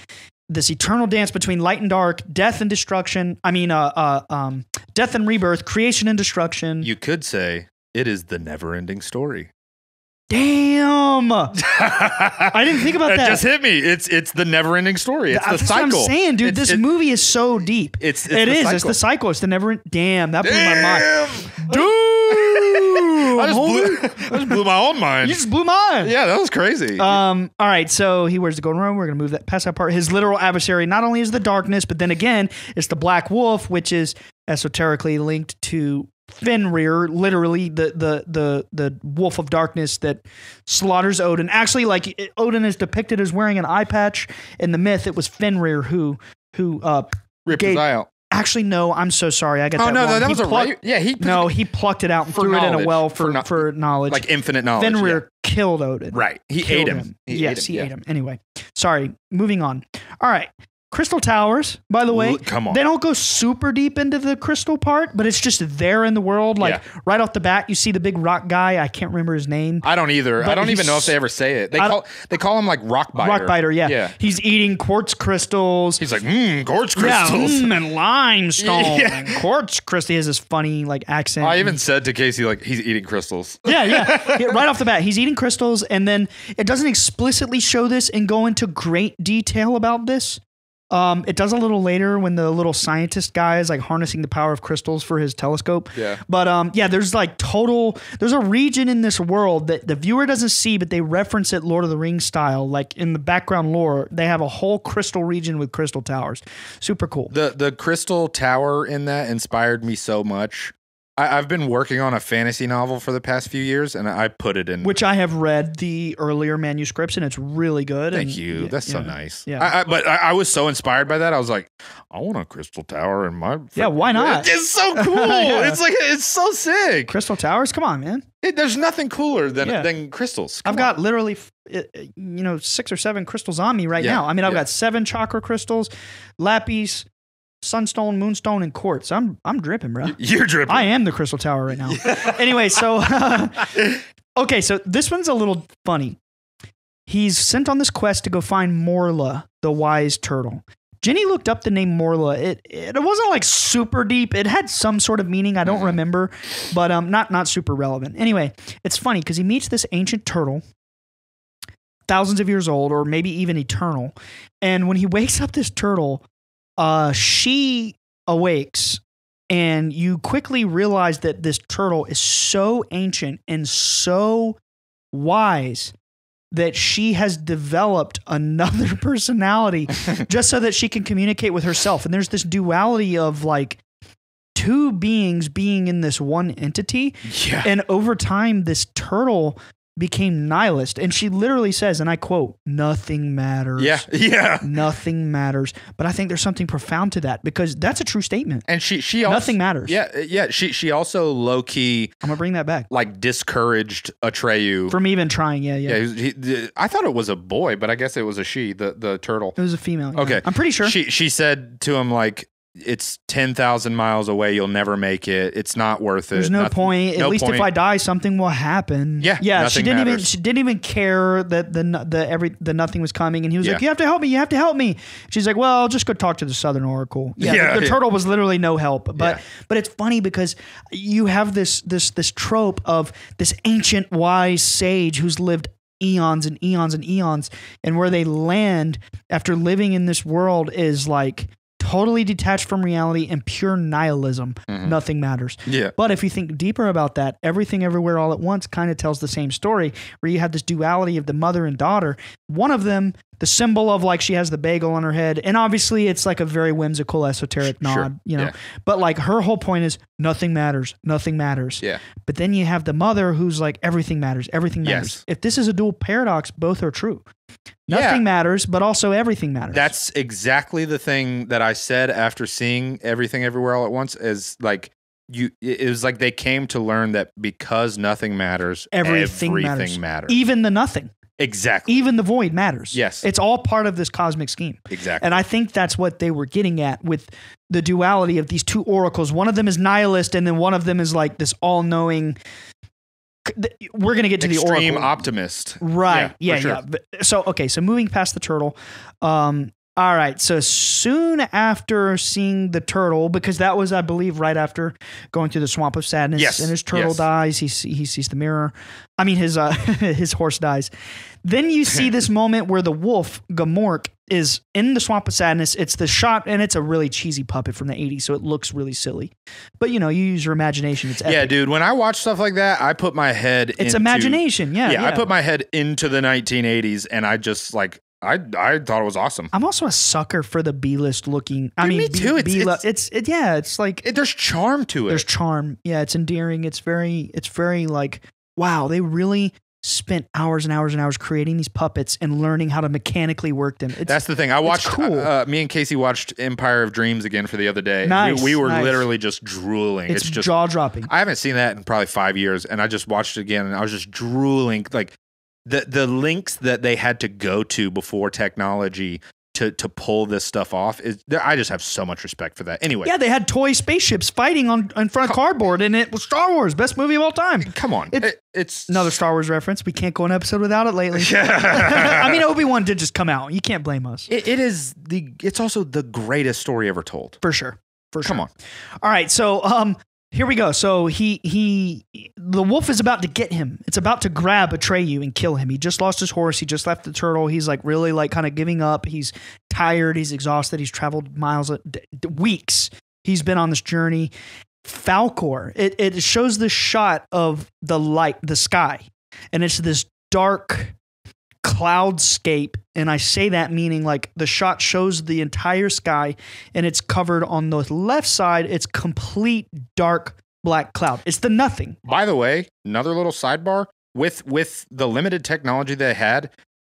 this eternal dance between light and dark, death and destruction. I mean, death and rebirth, creation and destruction. You could say it is the never-ending story. Damn! I didn't think about that. It just hit me. It's the never-ending story. It's the cycle. That's what I'm saying, dude. This movie is so deep. It's the cycle. It's the cycle. It's the never. Damn, that blew my mind. Dude! I just blew my own mind. You just blew mine. Yeah, that was crazy. All right, so he wears the golden robe. We're gonna move that past that part. His literal adversary not only is the darkness, but then again, it's the black wolf, which is esoterically linked to Fenrir, literally the wolf of darkness that slaughters Odin. Actually, like Odin is depicted as wearing an eye patch. In the myth, it was Fenrir who ripped his eye out. Actually, no, I'm so sorry. I got that wrong. No, that was he plucked it out and threw it in a well for knowledge. Like infinite knowledge. Fenrir killed Odin. Right. He ate him. He ate him. Anyway, sorry. Moving on. All right. Crystal towers, by the way, come on. They don't go super deep into the crystal part, but it's just there in the world. Like right off the bat, you see the big rock guy. I can't remember his name. I don't either. I don't even know if they ever say it. They call him like rock biter. Rock biter, yeah. He's eating quartz crystals. He's like, quartz crystals. Yeah, and limestone. And quartz crystal. He has this funny like accent. I even said to Casey, like, he's eating crystals. Yeah. Right off the bat, he's eating crystals, and then it doesn't explicitly show this and go into great detail about this. It does a little later when the little scientist guy is like harnessing the power of crystals for his telescope. Yeah. But there's like there's a region in this world that the viewer doesn't see, but they reference it Lord of the Rings style. Like in the background lore, they have a whole crystal region with crystal towers. Super cool. The crystal tower in that inspired me so much. I've been working on a fantasy novel for the past few years, and I put it in. Which I have read the earlier manuscripts, and it's really good. Thank you. Yeah, that's so nice. Yeah. But I was so inspired by that. I was like, I want a crystal tower in my. Yeah, why not? It's so cool. Yeah. It's so sick. Crystal towers? Come on, man. There's nothing cooler than crystals. I've got literally 6 or 7 crystals on me right now. I mean, I've got 7 chakra crystals, lapis, sunstone, moonstone, and quartz. I'm dripping, bro. You're dripping. I am the crystal tower right now. Anyway, so okay, so this one's a little funny. He's sent on this quest to go find Morla, the wise turtle. Jenny looked up the name Morla. It wasn't like super deep. It had some sort of meaning. I don't remember, but not super relevant. Anyway, it's funny because he meets this ancient turtle, thousands of years old, or maybe even eternal. And when he wakes up this turtle, she awakes, and you quickly realize that this turtle is so ancient and so wise that she has developed another personality just so that she can communicate with herself. And there's this duality of like 2 beings being in this one entity. Yeah. And over time, this turtle became nihilist, and she literally says, and I quote, "Nothing matters." Yeah. Nothing matters. But I think there's something profound to that, because that's a true statement. And she also, nothing matters. Yeah. She also low key. I'm gonna bring that back. Like discouraged Atreyu from even trying. Yeah. I thought it was a boy, but I guess it was a she. The turtle. It was a female. Yeah. Okay, I'm pretty sure. She said to him like, it's 10,000 miles away. You'll never make it. It's not worth it. There's no point. At least if I die, something will happen. Yeah. She didn't even care that the nothing was coming. And he was like, "You have to help me. You have to help me." She's like, "Well, I'll just go talk to the Southern Oracle." The turtle was literally no help. But it's funny because you have this trope of this ancient wise sage who's lived eons and eons and eons, and where they land after living in this world is like totally detached from reality and pure nihilism. Mm-hmm. Nothing matters. Yeah. But if you think deeper about that, Everything Everywhere All at Once kind of tells the same story, where you have this duality of the mother and daughter. One of them, the symbol of like she has the bagel on her head, and obviously it's like a very whimsical esoteric nod, you know. Yeah. But like her whole point is nothing matters. Nothing matters. Yeah. But then you have the mother who's like everything matters. Everything matters. Yes. If this is a dual paradox, both are true. Nothing matters, but also everything matters. That's exactly the thing that I said after seeing Everything Everywhere All at Once. Is like it was like they came to learn that because nothing matters, everything matters. Even the nothing. Exactly. Even the void matters. Yes. It's all part of this cosmic scheme. Exactly. And I think that's what they were getting at with the duality of these 2 oracles. One of them is nihilist, and then one of them is like this all-knowing. We're going to get to the oracle. Extreme optimist. Right. Yeah. Sure. So moving past the turtle, All right. So soon after seeing the turtle, because that was, I believe, right after going through the swamp of sadness, Yes. and his turtle dies. He sees the mirror. I mean, his his horse dies. Then you see this moment where the wolf Gamork is in the swamp of sadness. It's the shot, and it's a really cheesy puppet from the 80s, so it looks really silly. But you use your imagination. It's epic. Yeah, dude. When I watch stuff like that, I put my head. It's imagination. Yeah. I put my head into the 1980s, and I just like. I thought it was awesome. I'm also a sucker for the B-list looking. Me too. It's like there's charm to it. There's charm. Yeah, it's endearing. It's very like, wow, they really spent hours and hours and hours creating these puppets and learning how to mechanically work them. That's the thing. I watched. Cool. Me and Casey watched Empire of Dreams again for the other day. Nice. We were literally just drooling. It's just jaw dropping. I haven't seen that in probably 5 years, and I just watched it again, and I was just drooling. Like the links that they had to go to before technology to pull this stuff off I just have so much respect for that. Anyway, yeah, they had toy spaceships fighting in front of cardboard, and it was Star Wars, best movie of all time. Come on, it's another Star Wars reference. We can't go an episode without it lately. I mean, Obi-Wan did just come out. You can't blame us. It's also the greatest story ever told. For sure. Come on. All right, so here we go. So the wolf is about to get him. It's about to grab Atreyu and kill him. He just lost his horse. He just left the turtle. He's like really like kind of giving up. He's tired. He's exhausted. He's traveled miles, weeks. He's been on this journey. Falkor. It shows the shot of the light, the sky, and it's this dark cloudscape, and I say that meaning like the shot shows the entire sky, and it's covered on the left side. It's complete dark black cloud. It's the nothing. By the way, another little sidebar with the limited technology they had,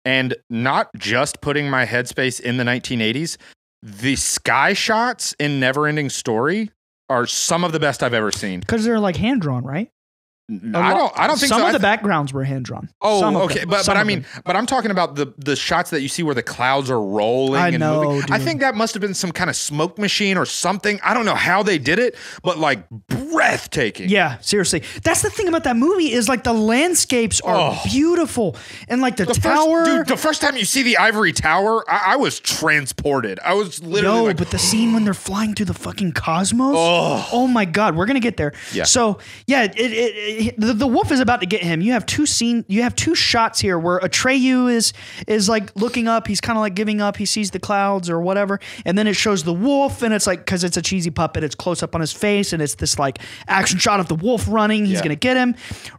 and not just putting my headspace in the 1980s. The sky shots in NeverEnding Story are some of the best I've ever seen because they're like hand drawn, right? I don't think some so. of the backgrounds were hand drawn. Oh, okay, but I mean, but I'm talking about the shots that you see where the clouds are rolling and moving. Dude. I think that must have been some kind of smoke machine or something. I don't know how they did it, but like breathtaking. Yeah, seriously. That's the thing about that movie is like the landscapes are beautiful, and like the tower. The first time you see the ivory tower, I was transported. I was literally. But the scene when they're flying through the fucking cosmos. Oh my God, we're gonna get there. Yeah. So yeah, the wolf is about to get him. You have two shots here where Atreyu is like looking up. He's kind of like giving up. He sees the clouds or whatever, and then it shows the wolf, and it's like because it's a cheesy puppet. It's close up on his face, and it's this like action shot of the wolf running. He's gonna get him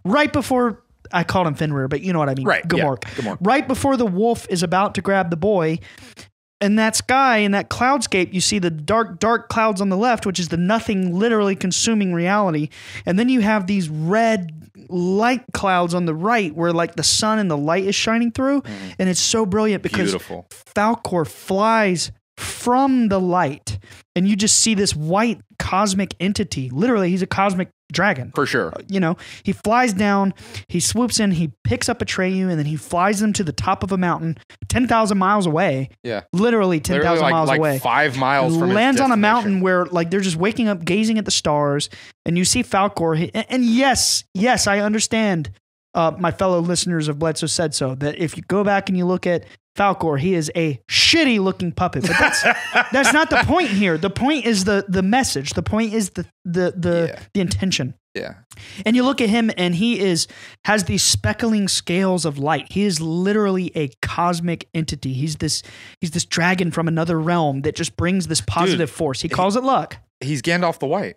right before. I called him Fenrir, but you know what I mean. Right. Gamork. Yeah, Gamork. Right before the wolf is about to grab the boy. In that sky, in that cloudscape, you see the dark clouds on the left, which is the nothing literally consuming reality. And then you have these red light clouds on the right where like the sun and the light is shining through. And it's so brilliant because Falkor flies from the light and you just see this white cosmic entity. Literally, he's a cosmic dragon. For sure. He flies down, he swoops in, he picks up Atreyu, and then he flies them to the top of a mountain 10,000 miles away. Yeah. Literally 10,000 miles away. 5 miles from his lands on a destination. mountain where like they're just waking up, gazing at the stars, and you see Falkor. And yes, I understand. My fellow listeners of Bledsoe said so, that if you go back and you look at Falkor, he is a shitty looking puppet, but that's not the point here. The point is the message. The point is the intention. Yeah. And you look at him and he has these speckling scales of light. He is literally a cosmic entity. He's this dragon from another realm that just brings this positive force. He calls it luck. He's Gandalf the White.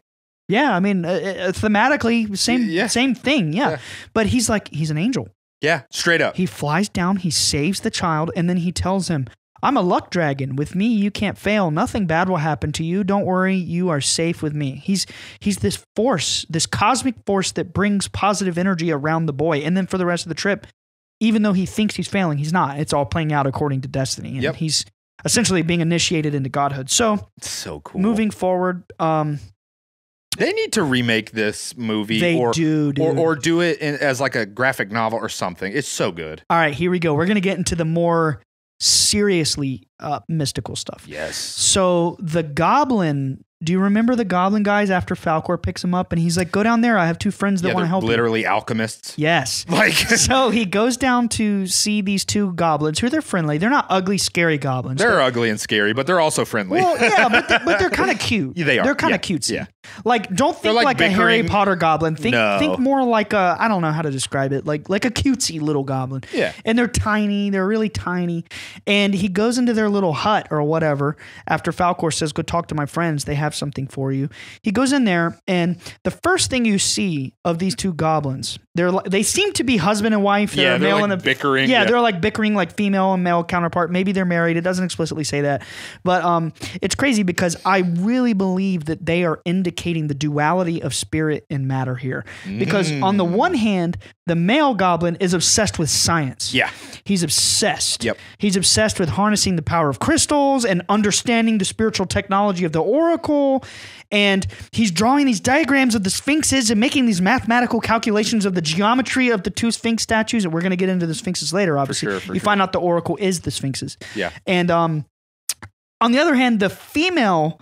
Yeah, I mean, thematically, same thing. Yeah. But he's an angel. Yeah, straight up. He flies down, he saves the child, and then he tells him, I'm a luck dragon. With me, you can't fail. Nothing bad will happen to you. Don't worry. You are safe with me. He's this force, this cosmic force that brings positive energy around the boy. And then for the rest of the trip, even though he thinks he's failing, he's not. It's all playing out according to destiny. And he's essentially being initiated into godhood. So cool. Moving forward, they need to remake this movie or do it as like a graphic novel or something. It's so good. All right, here we go. We're going to get into the more seriously mystical stuff. Yes. So the Goblin do you remember the Goblin guys after Falcor picks him up and he's like, go down there. I have 2 friends that want to help literally you. alchemists. Yes. Like, so he goes down to see these 2 goblins who they're friendly. They're not ugly, scary goblins. They're ugly and scary, but they're also friendly. Well, yeah, but they're kind of cute. They are. They're kind of cutesy. Yeah. Like, don't think like a Harry Potter goblin. Think more like a, I don't know how to describe it, like a cutesy little goblin. Yeah. And they're tiny. They're really tiny. And he goes into their little hut or whatever after Falcor says, go talk to my friends. They have something for you. He goes in there, and the first thing you see of these 2 goblins, they seem to be husband and wife. They're male like and bickering. Yeah, they're like bickering, like female and male counterpart. Maybe they're married. It doesn't explicitly say that. But it's crazy because I really believe that they are indicating the duality of spirit and matter here. Because on the one hand, the male goblin is obsessed with science. Yeah. He's obsessed. Yep. He's obsessed with harnessing the power of crystals and understanding the spiritual technology of the Oracle. And he's drawing these diagrams of the Sphinxes and making these mathematical calculations of the geometry of the 2 Sphinx statues. And we're going to get into the Sphinxes later, obviously. For you sure. find out the Oracle is the Sphinxes. Yeah. And on the other hand, the female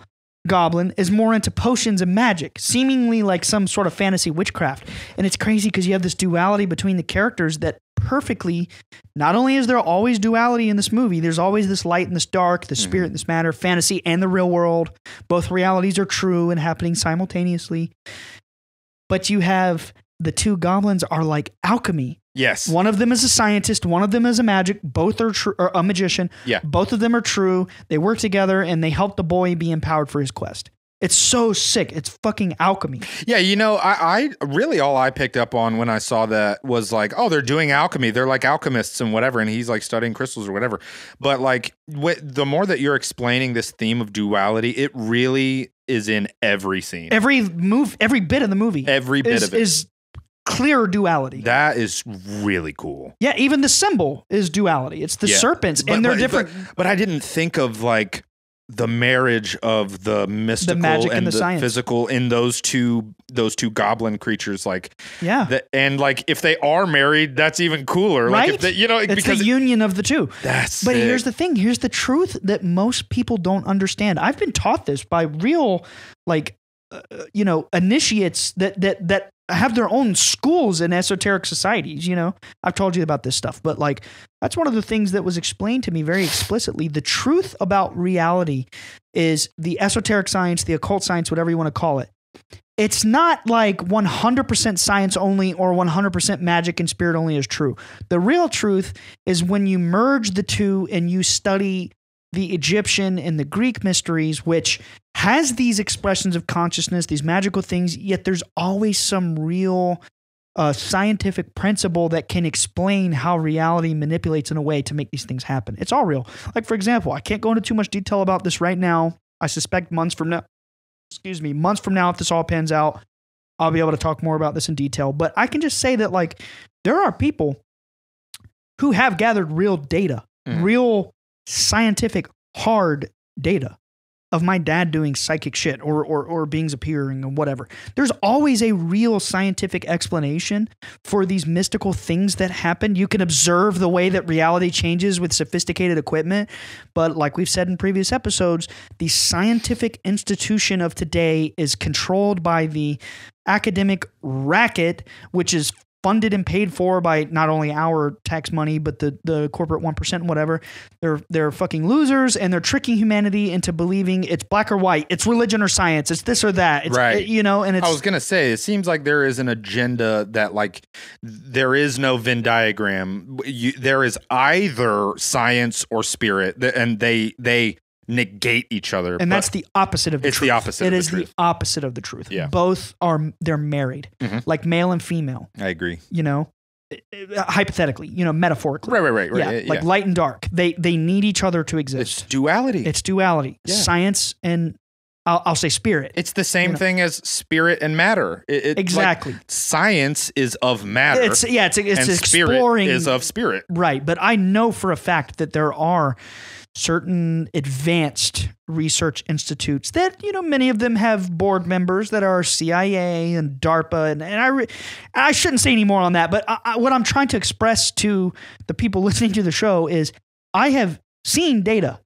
goblin is more into potions and magic, seemingly like some sort of fantasy witchcraft. And it's crazy because you have this duality between the characters that perfectly, not only is there always duality in this movie, there's always this light and this dark, the spirit and this matter, fantasy and the real world. Both realities are true and happening simultaneously. But you have the 2 goblins are like alchemy. Yes. One of them is a scientist. One of them is a both are or a magician. Yeah. Both of them are true. They work together and they help the boy be empowered for his quest. It's so sick. It's fucking alchemy. Yeah, I really all I picked up on when I saw that was like, oh, they're doing alchemy. They're like alchemists and whatever, and he's like studying crystals or whatever. But like, the more that you're explaining this theme of duality, it really is in every scene. Every bit of the movie. Every bit of it is clear duality. That is really cool. Yeah, even the symbol is duality. It's the serpents, and they're different. But I didn't think of like the marriage of the mystical, the magic and the science. Physical in those two goblin creatures. Like, yeah, and like if they are married, that's even cooler. Right? Like if they, it's because the union of the 2. That's. But sick. here's the thing. Here's the truth that most people don't understand. I've been taught this by real, like, initiates that have their own schools in esoteric societies. I've told you about this stuff, but like, that's one of the things that was explained to me very explicitly. The truth about reality is the esoteric science, the occult science, whatever you want to call it. It's not like 100% science only or 100% magic and spirit only is true. The real truth is when you merge the 2 and you study the Egyptian and the Greek mysteries, which has these expressions of consciousness, these magical things, yet there's always some real scientific principle that can explain how reality manipulates in a way to make these things happen. It's all real. Like, for example, I can't go into too much detail about this right now. I suspect months from now, if this all pans out, I'll be able to talk more about this in detail. But I can just say that, like, there are people who have gathered real data, real scientific hard data of my dad doing psychic shit or beings appearing or whatever. There's always a real scientific explanation for these mystical things that happen. You can observe the way that reality changes with sophisticated equipment. But like we've said in previous episodes, the scientific institution of today is controlled by the academic racket, which is funded and paid for by not only our tax money, but the corporate 1% and whatever. They're fucking losers, and they're tricking humanity into believing it's black or white, it's religion or science, it's this or that. It's, right. And it's. I was going to say, it seems like there is an agenda that, like, there is no Venn diagram. There is either science or spirit, and they negate each other. And that's the opposite of the truth. It's the opposite of the truth. It is the opposite of the truth. Yeah. Both they're married, like male and female. I agree. Hypothetically, metaphorically. Right. Yeah, like light and dark. They need each other to exist. It's duality. Yeah. Science and I'll say spirit. It's the same thing as spirit and matter. Exactly. Like, science is of matter. It's and exploring. Spirit is of spirit. Right. But I know for a fact that there are certain advanced research institutes that, many of them have board members that are CIA and DARPA. And I shouldn't say any more on that. But what I'm trying to express to the people listening to the show is I have seen data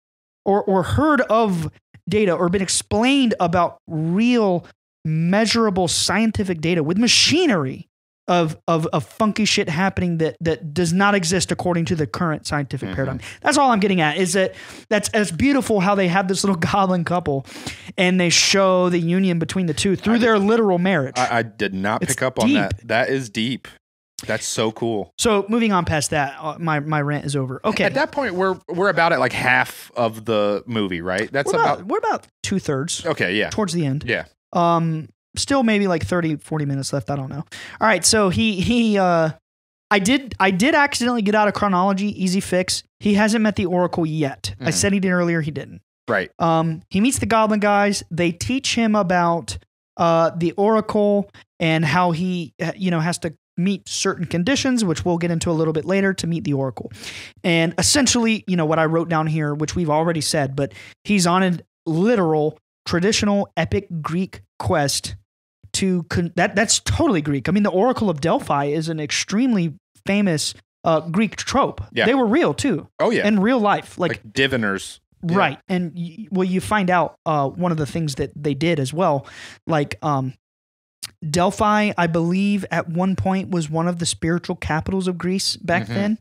or heard of data or been explained about real measurable scientific data with machinery of funky shit happening that does not exist according to the current scientific paradigm. That's all I'm getting at, is that's beautiful how they have this little goblin couple and they show the union between the two through their literal marriage. I did not pick up on that. That is deep. That's so cool. So moving on past that, my rant is over. Okay. At that point, we're about at like half of the movie, right? We're about 2/3. Okay, yeah. Towards the end. Yeah. Still maybe like 30, 40 minutes left. I don't know. All right. So I did accidentally get out of chronology. Easy fix. He hasn't met the Oracle yet. I said he did earlier. He didn't. Right. He meets the Goblin guys. They teach him about the Oracle and how he has to meet certain conditions, which we'll get into a little bit later, to meet the Oracle. And essentially, what I wrote down here, which we've already said, but he's on a literal, traditional, epic Greek quest that's totally Greek. I mean, the Oracle of Delphi is an extremely famous Greek trope. Yeah. They were real too. Oh yeah. In real life. Like diviners. Right. Yeah. And you find out one of the things that they did as well, like Delphi, I believe at one point was one of the spiritual capitals of Greece back then.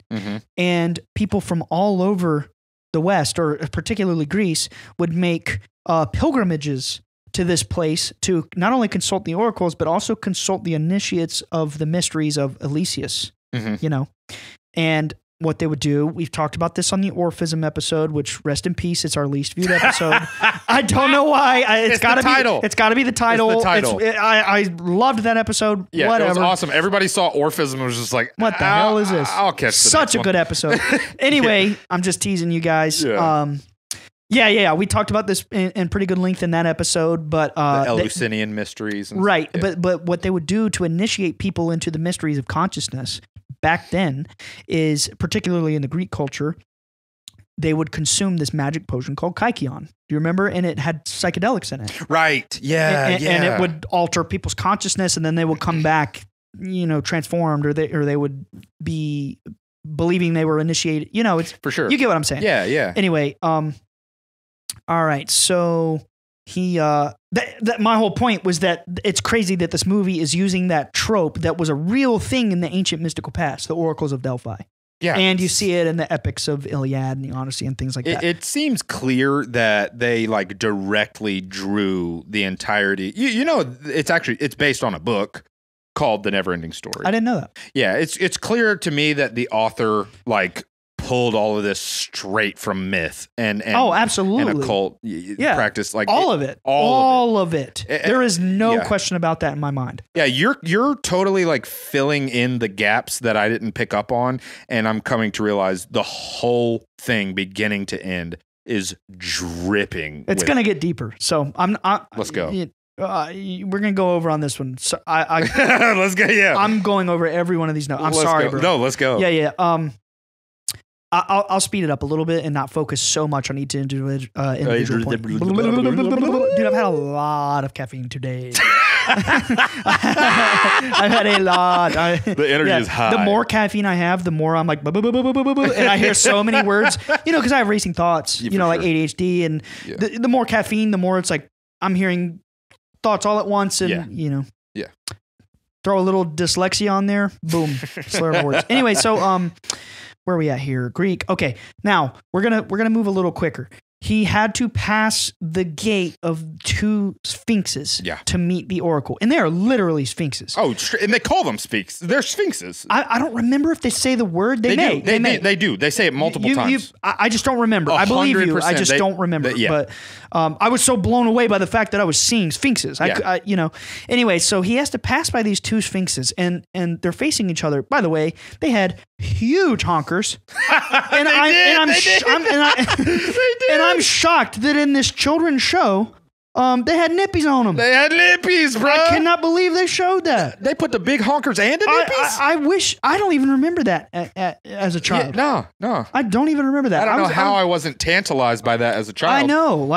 And people from all over the West, or particularly Greece, would make pilgrimages to this place to not only consult the oracles, but also consult the initiates of the mysteries of Elysius, and what they would do. We've talked about this on the Orphism episode, which, rest in peace, it's our least viewed episode. I don't know why. It's got to be. It's got to be the title. It's the title. I loved that episode. Yeah, whatever. It was awesome. Everybody saw Orphism and was just like, what the hell is this? I'll catch such a good episode. Anyway, I'm just teasing you guys. Yeah. We talked about this in pretty good length in that episode, but the Eleusinian mysteries, right? But what they would do to initiate people into the mysteries of consciousness back then is, particularly in the Greek culture, they would consume this magic potion called kykeon. Do you remember? And it had psychedelics in it. Right. Yeah. And it would alter people's consciousness, and then they would come back, transformed, or they would be believing they were initiated. It's for sure. You get what I'm saying? Yeah. Anyway, all right, so he my whole point was that it's crazy that this movie is using that trope that was a real thing in the ancient mystical past, the oracles of Delphi. Yeah. And you see it in the epics of Iliad and the Odyssey and things like that. It seems clear that they directly drew the entirety. It's based on a book called The NeverEnding Story. I didn't know that. Yeah, it's clear to me that the author pulled all of this straight from myth and absolutely, and occult practice, all of it. There is no question about that in my mind. Yeah, you're totally filling in the gaps that I didn't pick up on, and I'm coming to realize the whole thing, beginning to end, is dripping. It's gonna get deeper. So let's go. We're gonna go over on this one. So let's go. Yeah, I'm going over every one of these notes. I'm sorry, bro. No, let's go. Yeah. I'll speed it up a little bit and not focus so much on each individual point. Dude, I've had a lot of caffeine today. I've had a lot. The energy is high. The more caffeine I have, the more I'm and I hear so many words, because I have racing thoughts, like ADHD, and the more caffeine, the more it's I'm hearing thoughts all at once, and throw a little dyslexia on there, boom, slur of words. Anyway, so where are we at here? Greek. Okay. Now we're gonna move a little quicker. He had to pass the gate of 2 Sphinxes to meet the Oracle. And they are literally Sphinxes. Oh, and they call them Sphinxes. They're Sphinxes. I don't remember if they say the word. They may. They do. They say it multiple times. I just don't remember. I believe you. I just don't remember. But I was so blown away by the fact that I was seeing Sphinxes. Anyway, so he has to pass by these 2 Sphinxes, and they're facing each other. By the way, they had huge honkers. And I'm shocked that in this children's show, they had nippies on them. They had nippies, bro. I cannot believe they showed that. They put the big honkers and the nippies? I wish. I don't even remember that as a child. Yeah, no. I don't even remember that. I don't know how I wasn't tantalized by that as a child. I know.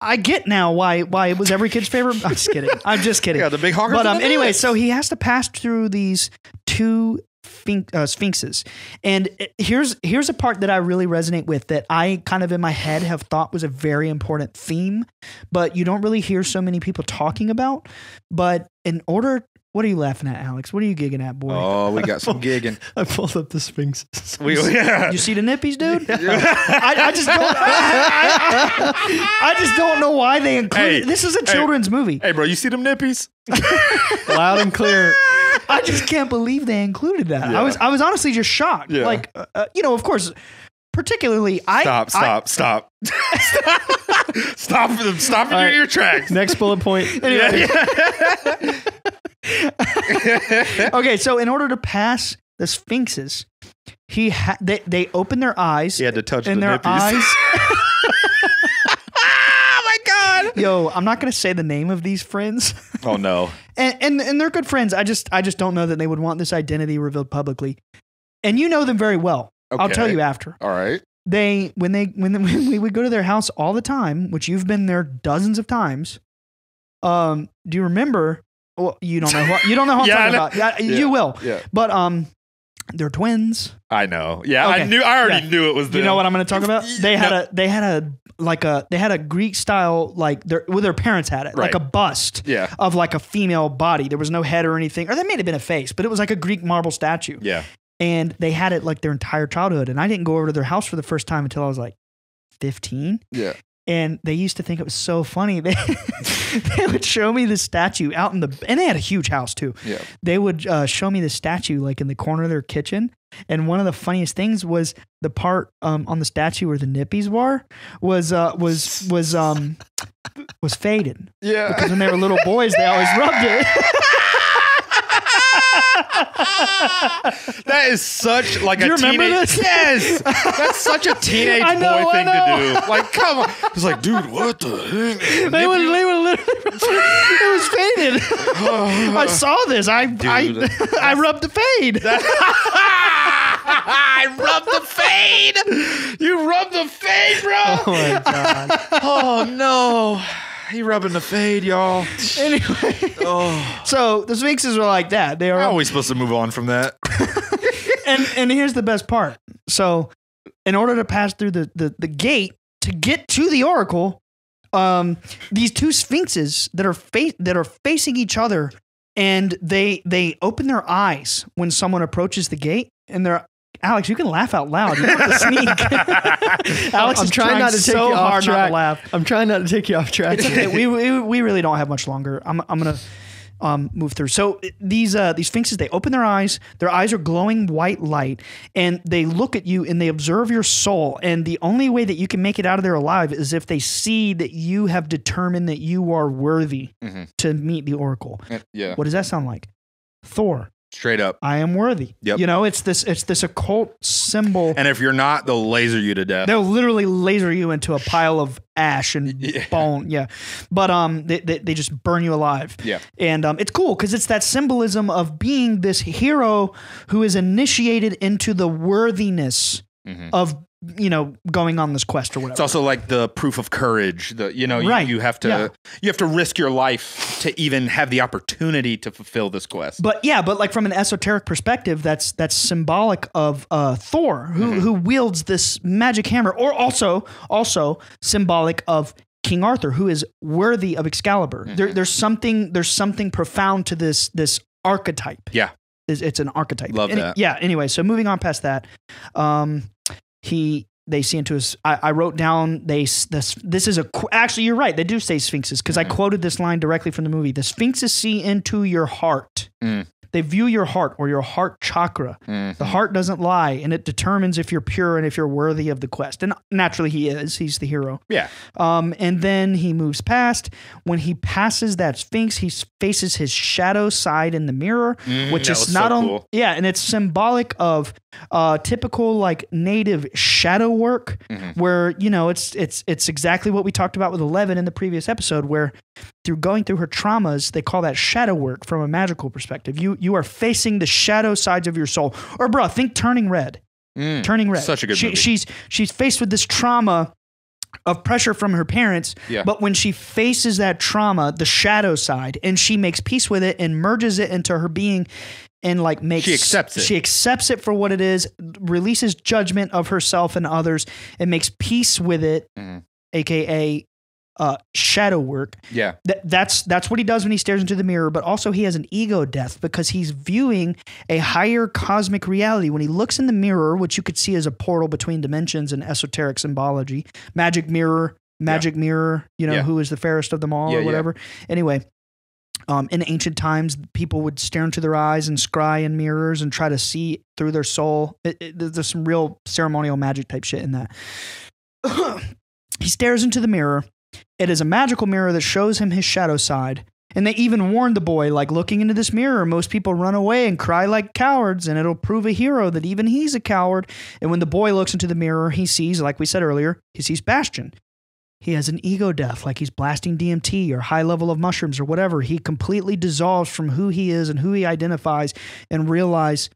I get now why it was every kid's favorite. I'm just kidding. Yeah, the big honkers. But anyway, so he has to pass through these 2 Sphinxes. And here's a part that I really resonate with that I kind of in my head have thought was a very important theme, but you don't really hear so many people talking about. But in order, what are you laughing at, Alex? What are you gigging at, boy? Oh, we got some gigging. I pulled up the Sphinxes. You see the nippies, dude? I just don't know why they included. This is a children's movie. Hey, bro, you see them nippies? Loud and clear. I just can't believe they included that. Yeah. I was honestly just shocked. Yeah. Like, of course, particularly Stop. Stop in your tracks. Next bullet point. Anyway. Okay, so in order to pass the Sphinxes, they open their eyes. He had to touch and the their nippies. eyes. Oh my God. Yo, I'm not gonna say the name of these friends. Oh no. And they're good friends. I just don't know that they would want this identity revealed publicly. And you know them very well. Okay. I'll tell you after. All right. When we would go to their house all the time, which you've been there dozens of times. Do you remember? Well, you don't know what I'm talking about. Yeah, you will. Yeah. But they're twins. I know. Yeah, Okay. I already knew it was them. You know what I'm going to talk about? They had a Greek style, like their parents had it, Right. like a bust Yeah. of like a female body. There was no head or anything, or that may have been a face, but it was like a Greek marble statue. Yeah. And they had it like their entire childhood. And I didn't go over to their house for the first time until I was like 15. Yeah. And they used to think it was so funny. They would show me the statue out in and they had a huge house too. Yeah. They would show me the statue like in the corner of their kitchen. And one of the funniest things was the part on the statue where the nippies were was faded. Yeah. Because when they were little boys, they always rubbed it. That is such like Do you a remember teenage. this? Yes, that's such a teenage boy thing to do. Like, come on, it's like, dude, what the heck? They would literally. It was faded. I saw this. I rubbed the fade. I rubbed the fade. You rubbed the fade, bro. Oh my God. Oh no. He rubbing the fade, y'all. Anyway, so the Sphinxes are like that. They are How are we supposed to move on from that? and here's the best part. So, in order to pass through the gate to get to the Oracle, these two Sphinxes that are facing each other, and they open their eyes when someone approaches the gate, and they're Alex, you can laugh out loud. You don't have to sneak. Alex is trying not to take you off track. Not to laugh. I'm trying not to take you off track. It's okay. We really don't have much longer. I'm gonna move through. So these Sphinxes, they open their eyes. Their eyes are glowing white light, and they look at you and they observe your soul. And the only way that you can make it out of there alive is if they see that you have determined that you are worthy to meet the Oracle. Yeah. What does that sound like? Thor. Straight up. I am worthy. Yep. You know, it's this occult symbol. And if you're not, they'll laser you to death. They'll literally laser you into a pile of ash and bone. Yeah. But they just burn you alive. Yeah. And it's cool because it's that symbolism of being this hero who is initiated into the worthiness of, going on this quest or whatever. It's also like the proof of courage. Right. You have to risk your life to even have the opportunity to fulfill this quest. But like from an esoteric perspective, that's symbolic of Thor, who wields this magic hammer, or also symbolic of King Arthur, who is worthy of Excalibur. There's something profound to this archetype. Yeah. It's an archetype. Love that. Yeah. Anyway, so moving on past that, they see into his. I wrote down this is actually you're right. They do say Sphinxes because I quoted this line directly from the movie. The Sphinxes see into your heart. They view your heart or your heart chakra. The heart doesn't lie, and it determines if you're pure and if you're worthy of the quest. And naturally, he is. He's the hero. Yeah. And then he moves past. When he passes that Sphinx, he faces his shadow side in the mirror, which is not on. Cool. Yeah, and it's symbolic of typical like native shadow work, where it's exactly what we talked about with 11 in the previous episode, where through going through her traumas, they call that shadow work from a magical perspective. You are facing the shadow sides of your soul. Or bro, think Turning Red. Turning Red. Such a good movie. She's faced with this trauma of pressure from her parents, but when she faces that trauma, the shadow side, and she makes peace with it and merges it into her being, and like makes she accepts it. She accepts it for what it is, releases judgment of herself and others, and makes peace with it, aka shadow work. Yeah. That's what he does when he stares into the mirror, but also he has an ego death because he's viewing a higher cosmic reality. When he looks in the mirror, which you could see as a portal between dimensions and esoteric symbology, magic mirror, who is the fairest of them all or whatever. Anyway, in ancient times, people would stare into their eyes and scry in mirrors and try to see through their soul. There's some real ceremonial magic type shit in that. He stares into the mirror. It is a magical mirror that shows him his shadow side. And they even warned the boy, like, looking into this mirror, most people run away and cry like cowards, and it'll prove a hero that even he's a coward. And when the boy looks into the mirror, he sees, like we said earlier, he sees Bastion. He has an ego death, like he's blasting DMT or high level of mushrooms or whatever. He completely dissolves from who he is and who he identifies and realize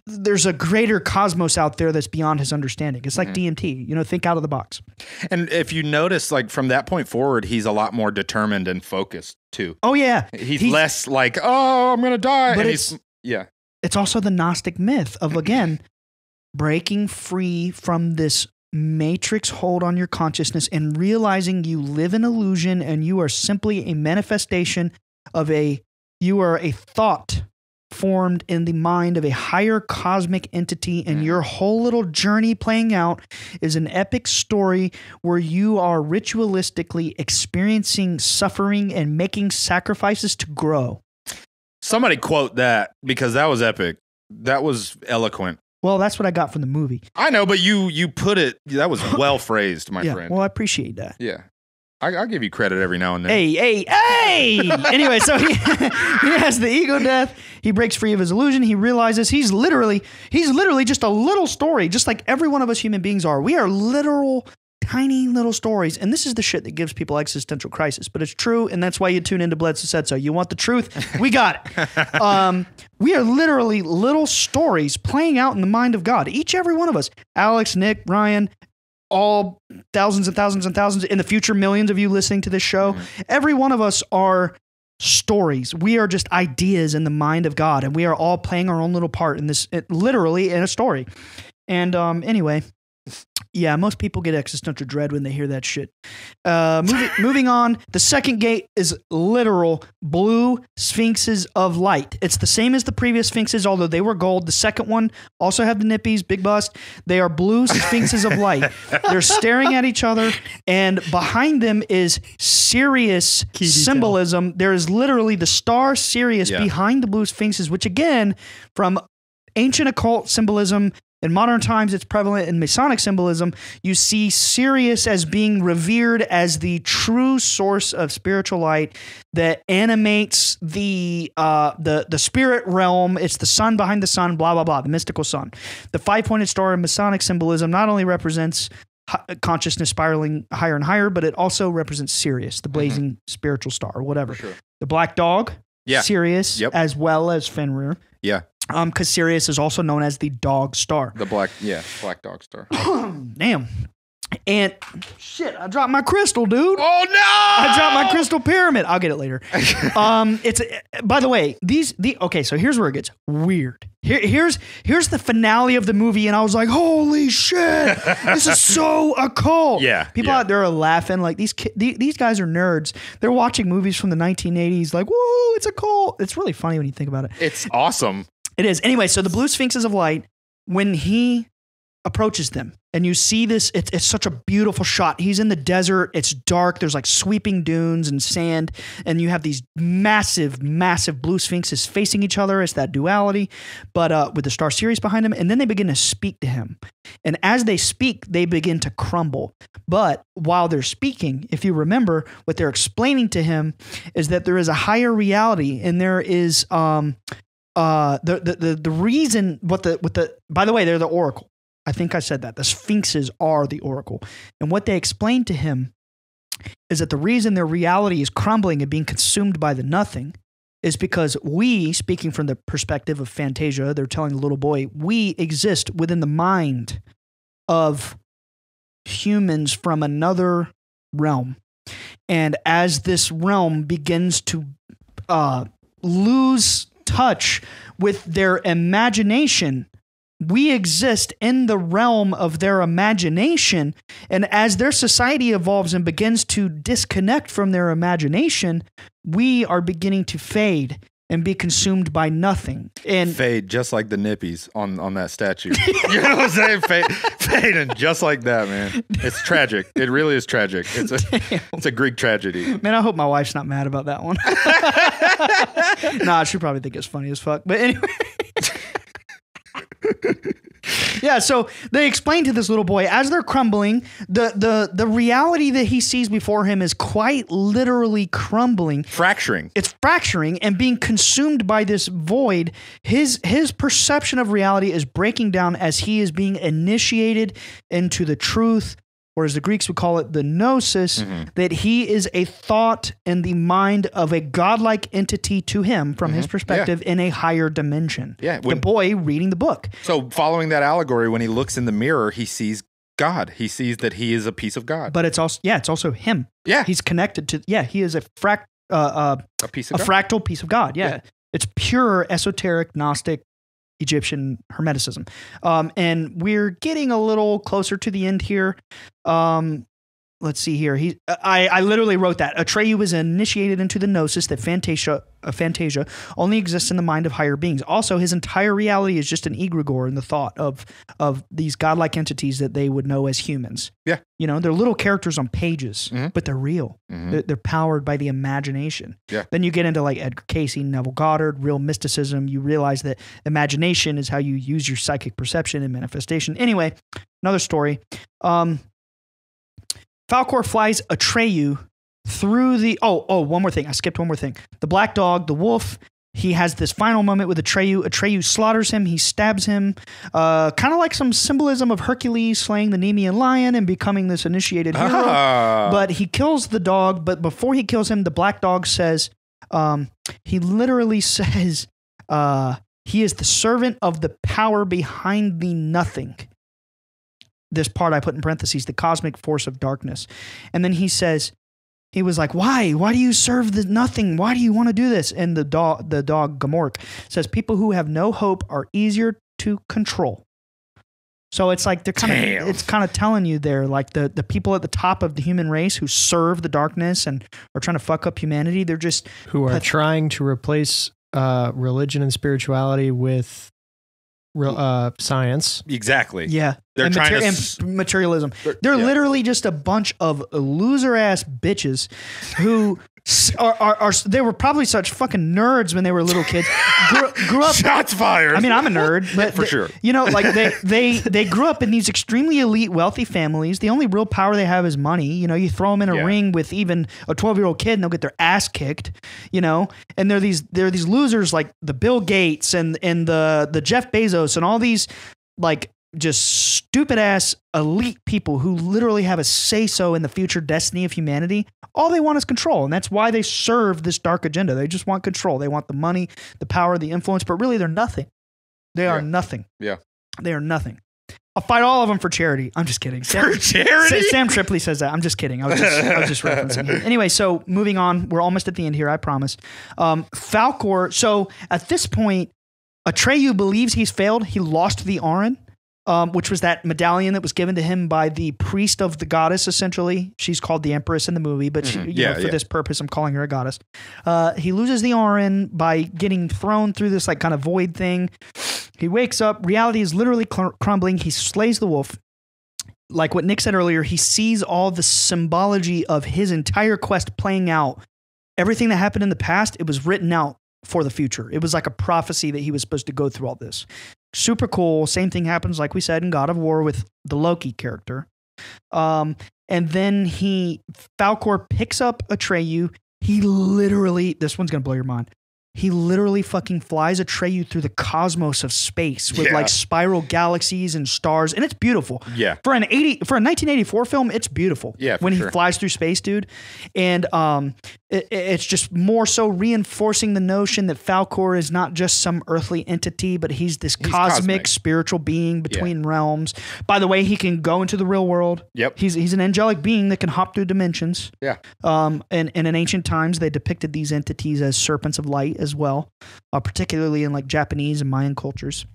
there's a greater cosmos out there that's beyond his understanding. It's like DMT, think out of the box. And if you notice, like from that point forward, he's a lot more determined and focused too. Oh yeah. He's less like, oh, I'm going to die. But and it's also the Gnostic myth of, again, breaking free from this matrix hold on your consciousness and realizing you live in illusion and you are simply a manifestation of you are a thought formed in the mind of a higher cosmic entity, and your whole little journey playing out is an epic story where you are ritualistically experiencing suffering and making sacrifices to grow. Somebody quote that, because that was epic. That was eloquent. Well, that's what I got from the movie. I know, but you put it, that was well phrased, my friend. Well, I appreciate that. Yeah. I'll give you credit every now and then. Hey! Anyway, so he has the ego death. He breaks free of his illusion. He realizes he's literally just a little story, just like every one of us human beings are. We are literal, tiny little stories. And this is the shit that gives people existential crisis. But it's true, and that's why you tune into Bledsoe Said So. You want the truth? We got it. We are literally little stories playing out in the mind of God. Every one of us. Alex, Nick, Ryan, all thousands and thousands and thousands, in the future, millions of you listening to this show. Every one of us are stories. We are just ideas in the mind of God, and we are all playing our own little part in this, literally in a story. And anyway, yeah, most people get existential dread when they hear that shit. Moving on, the second gate is literal blue Sphinxes of light. It's the same as the previous Sphinxes, although they were gold. The second one also have the nippies, big bust. They are blue Sphinxes of light. They're staring at each other, and behind them is Sirius symbolism. There is literally the star Sirius behind the blue Sphinxes, which again, from ancient occult symbolism, in modern times, it's prevalent in Masonic symbolism. You see Sirius as being revered as the true source of spiritual light that animates the spirit realm. It's the sun behind the sun, blah, blah, blah, the mystical sun. The five-pointed star in Masonic symbolism not only represents consciousness spiraling higher and higher, but it also represents Sirius, the blazing spiritual star, or whatever. Sure. The black dog, Sirius, as well as Fenrir. Yeah. Because Sirius is also known as the dog star. The black dog star. Damn. And shit, I dropped my crystal, dude. Oh no! I dropped my crystal pyramid. I'll get it later. It's by the way, okay, so here's where it gets weird. Here's the finale of the movie, and I was like, holy shit, this is so occult. Yeah. People out there are laughing like these guys are nerds. They're watching movies from the 1980s, like, whoa, it's occult. It's really funny when you think about it. It's awesome. It is. Anyway, so the blue Sphinxes of light, when he approaches them, and you see this, it's such a beautiful shot. He's in the desert. It's dark. There's like sweeping dunes and sand, and you have these massive, massive blue Sphinxes facing each other. It's that duality, but with the star Sirius behind him, and then they begin to speak to him. And as they speak, they begin to crumble. But while they're speaking, if you remember, what they're explaining to him is that there is a higher reality, and there is the reason by the way, they're the Oracle. I think I said that. The Sphinxes are the Oracle. And what they explained to him is that the reason their reality is crumbling and being consumed by the nothing is because we, speaking from the perspective of Fantasia, they're telling the little boy, we exist within the mind of humans from another realm. And as this realm begins to lose touch with their imagination. We exist in the realm of their imagination. And as their society evolves and begins to disconnect from their imagination, we are beginning to fade and be consumed by nothing. And fade just like the nippies on that statue. You know what I'm saying? Fading just like that, man. It's tragic. It really is tragic. It's a Greek tragedy. Man, I hope my wife's not mad about that one. Nah, she'll probably think it's funny as fuck. But anyway. Yeah, so they explain to this little boy as they're crumbling, the reality that he sees before him is quite literally crumbling. Fracturing. It's fracturing and being consumed by this void. His perception of reality is breaking down as he is being initiated into the truth, or as the Greeks would call it, the gnosis, that he is a thought in the mind of a godlike entity to him, from his perspective, in a higher dimension. Yeah, the boy reading the book. So following that allegory, when he looks in the mirror, he sees God. He sees that he is a piece of God. But it's also him. Yeah. He's connected to, he is a piece of God. fractal piece of God. Yeah. It's pure esoteric Gnostic Egyptian Hermeticism. And we're getting a little closer to the end here. Let's see here. I literally wrote that. Atreyu was initiated into the gnosis that Fantasia only exists in the mind of higher beings. Also, his entire reality is just an egregore in the thought of these godlike entities that they would know as humans. Yeah. You know, they're little characters on pages, but they're real. They're powered by the imagination. Yeah. Then you get into like Edgar Cayce, Neville Goddard, real mysticism. You realize that imagination is how you use your psychic perception and manifestation. Anyway, another story. Falkor flies Atreyu through the... one more thing. I skipped one more thing. The black dog, the wolf, he has this final moment with Atreyu. Atreyu slaughters him. He stabs him. Kind of like some symbolism of Hercules slaying the Nemean lion and becoming this initiated hero. But he kills the dog. But before he kills him, the black dog says... he literally says... he is the servant of the power behind the nothing. This part I put in parentheses, the cosmic force of darkness. And then he says, he was like, why? Why do you serve the nothing? Why do you want to do this? And the dog Gamork says, people who have no hope are easier to control. So it's like they're it's kind of telling you there, like the people at the top of the human race who serve the darkness and are trying to fuck up humanity, they're just who are trying to replace religion and spirituality with science. Exactly. Yeah. They're trying and materialism. They're literally just a bunch of loser ass bitches who are they were probably such fucking nerds when they were little kids. Grew up. Shots fired. I mean, I'm a nerd, but for sure. You know, like they grew up in these extremely elite, wealthy families. The only real power they have is money. You know, you throw them in a ring with even a 12-year-old kid, and they'll get their ass kicked. You know, and they're these losers like the Bill Gates and the Jeff Bezos and all these like just stupid ass elite people who literally have a say-so in the future destiny of humanity. All they want is control. And that's why they serve this dark agenda. They just want control. They want the money, the power, the influence, but really they're nothing. They are nothing. Yeah. They are nothing. I'll fight all of them for charity. I'm just kidding. For charity? Sam Tripoli says that. I'm just kidding. I was just referencing him. Anyway, so moving on. We're almost at the end here, I promise. Falkor. So at this point, Atreyu believes he's failed. He lost the Aran. Which was that medallion that was given to him by the priest of the goddess, essentially. She's called the Empress in the movie, but for this purpose, I'm calling her a goddess. He loses the Aran by getting thrown through this like kind of void thing. He wakes up. Reality is literally crumbling. He slays the wolf. Like what Nick said earlier, he sees all the symbology of his entire quest playing out. Everything that happened in the past, it was written out for the future. It was like a prophecy that he was supposed to go through all this. Super cool. Same thing happens, like we said, in God of War with the Loki character. And then Falkor picks up Atreyu. He literally, this one's going to blow your mind. He literally fucking flies Atreyu through the cosmos of space with like spiral galaxies and stars, and it's beautiful. Yeah. For a 1984 film, it's beautiful. Yeah. When he flies through space, dude, and it's just more so reinforcing the notion that Falkor is not just some earthly entity, but he's cosmic spiritual being between realms. By the way, he can go into the real world. Yep. He's an angelic being that can hop through dimensions. Yeah. And in ancient times, they depicted these entities as serpents of light as well, particularly in like Japanese and Mayan cultures.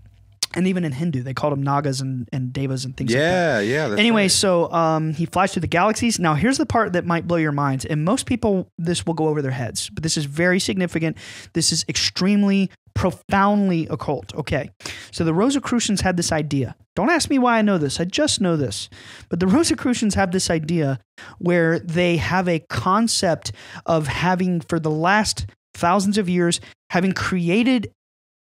And even in Hindu, they called them Nagas and Devas and things like that. Yeah. Anyway, so he flies through the galaxies. Now, here's the part that might blow your minds. And most people, this will go over their heads. But this is very significant. This is extremely, profoundly occult. Okay. So the Rosicrucians had this idea. Don't ask me why I know this. I just know this. But the Rosicrucians have this idea where they have a concept of having, for the last thousands of years, having created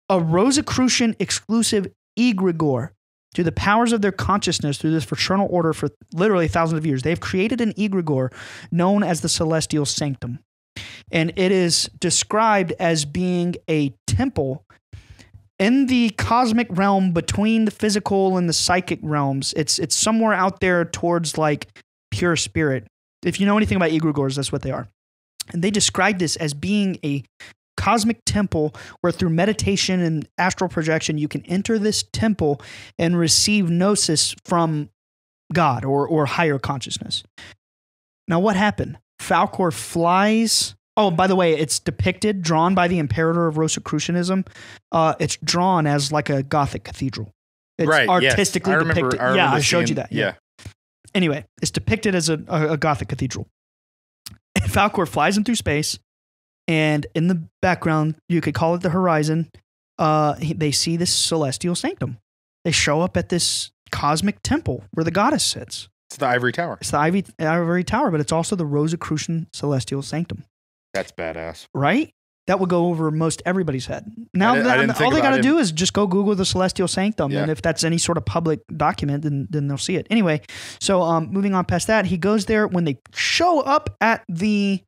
a Rosicrucian exclusive egregore to the powers of their consciousness through this fraternal order for literally thousands of years. They've created an egregore known as the Celestial Sanctum. And it is described as being a temple in the cosmic realm between the physical and the psychic realms. It's somewhere out there towards like pure spirit. If you know anything about egregores, that's what they are. And they describe this as being a cosmic temple where through meditation and astral projection, you can enter this temple and receive gnosis from God or higher consciousness. Now, what happened? Falkor flies. Oh, by the way, it's depicted, drawn by the imperator of Rosicrucianism. It's drawn as like a Gothic cathedral. It's artistically depicted. I showed you that. Yeah. Anyway, it's depicted as a Gothic cathedral. And Falkor flies in through space. And in the background, you could call it the horizon, they see this celestial sanctum. They show up at this cosmic temple where the goddess sits. It's the Ivory Tower. It's the Ivory Tower, but it's also the Rosicrucian celestial sanctum. That's badass. Right? That would go over most everybody's head. Now, all they got to do is just go Google the celestial sanctum. Yeah. And if that's any sort of public document, then they'll see it. Anyway, so moving on past that, he goes there when they show up at the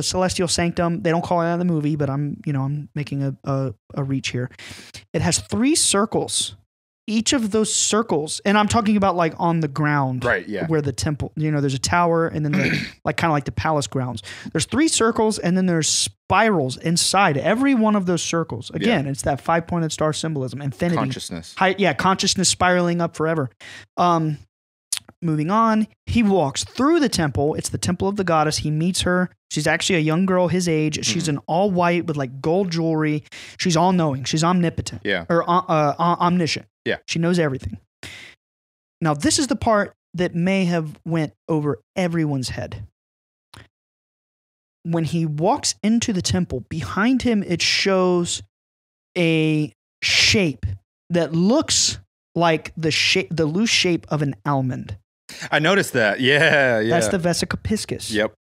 celestial sanctum. They don't call it out in the movie, but I'm making a reach here. It has 3 circles. Each of those circles, and I'm talking about like on the ground, right? Yeah, where the temple, there's a tower, and then like kind of like the palace grounds. There's 3 circles, and then there's spirals inside every one of those circles. Again, it's that 5-pointed star symbolism, infinity, consciousness. Consciousness spiraling up forever. Moving on, he walks through the temple. It's the temple of the goddess. He meets her. She's actually a young girl his age. She's in all white with like gold jewelry. She's all knowing. She's omnipotent. Yeah. Or omniscient. Yeah. She knows everything. Now, this is the part that may have went over everyone's head. When he walks into the temple, behind him, it shows a shape that looks like the loose shape of an almond. I noticed that. Yeah. That's the Vesica piscis. Yep.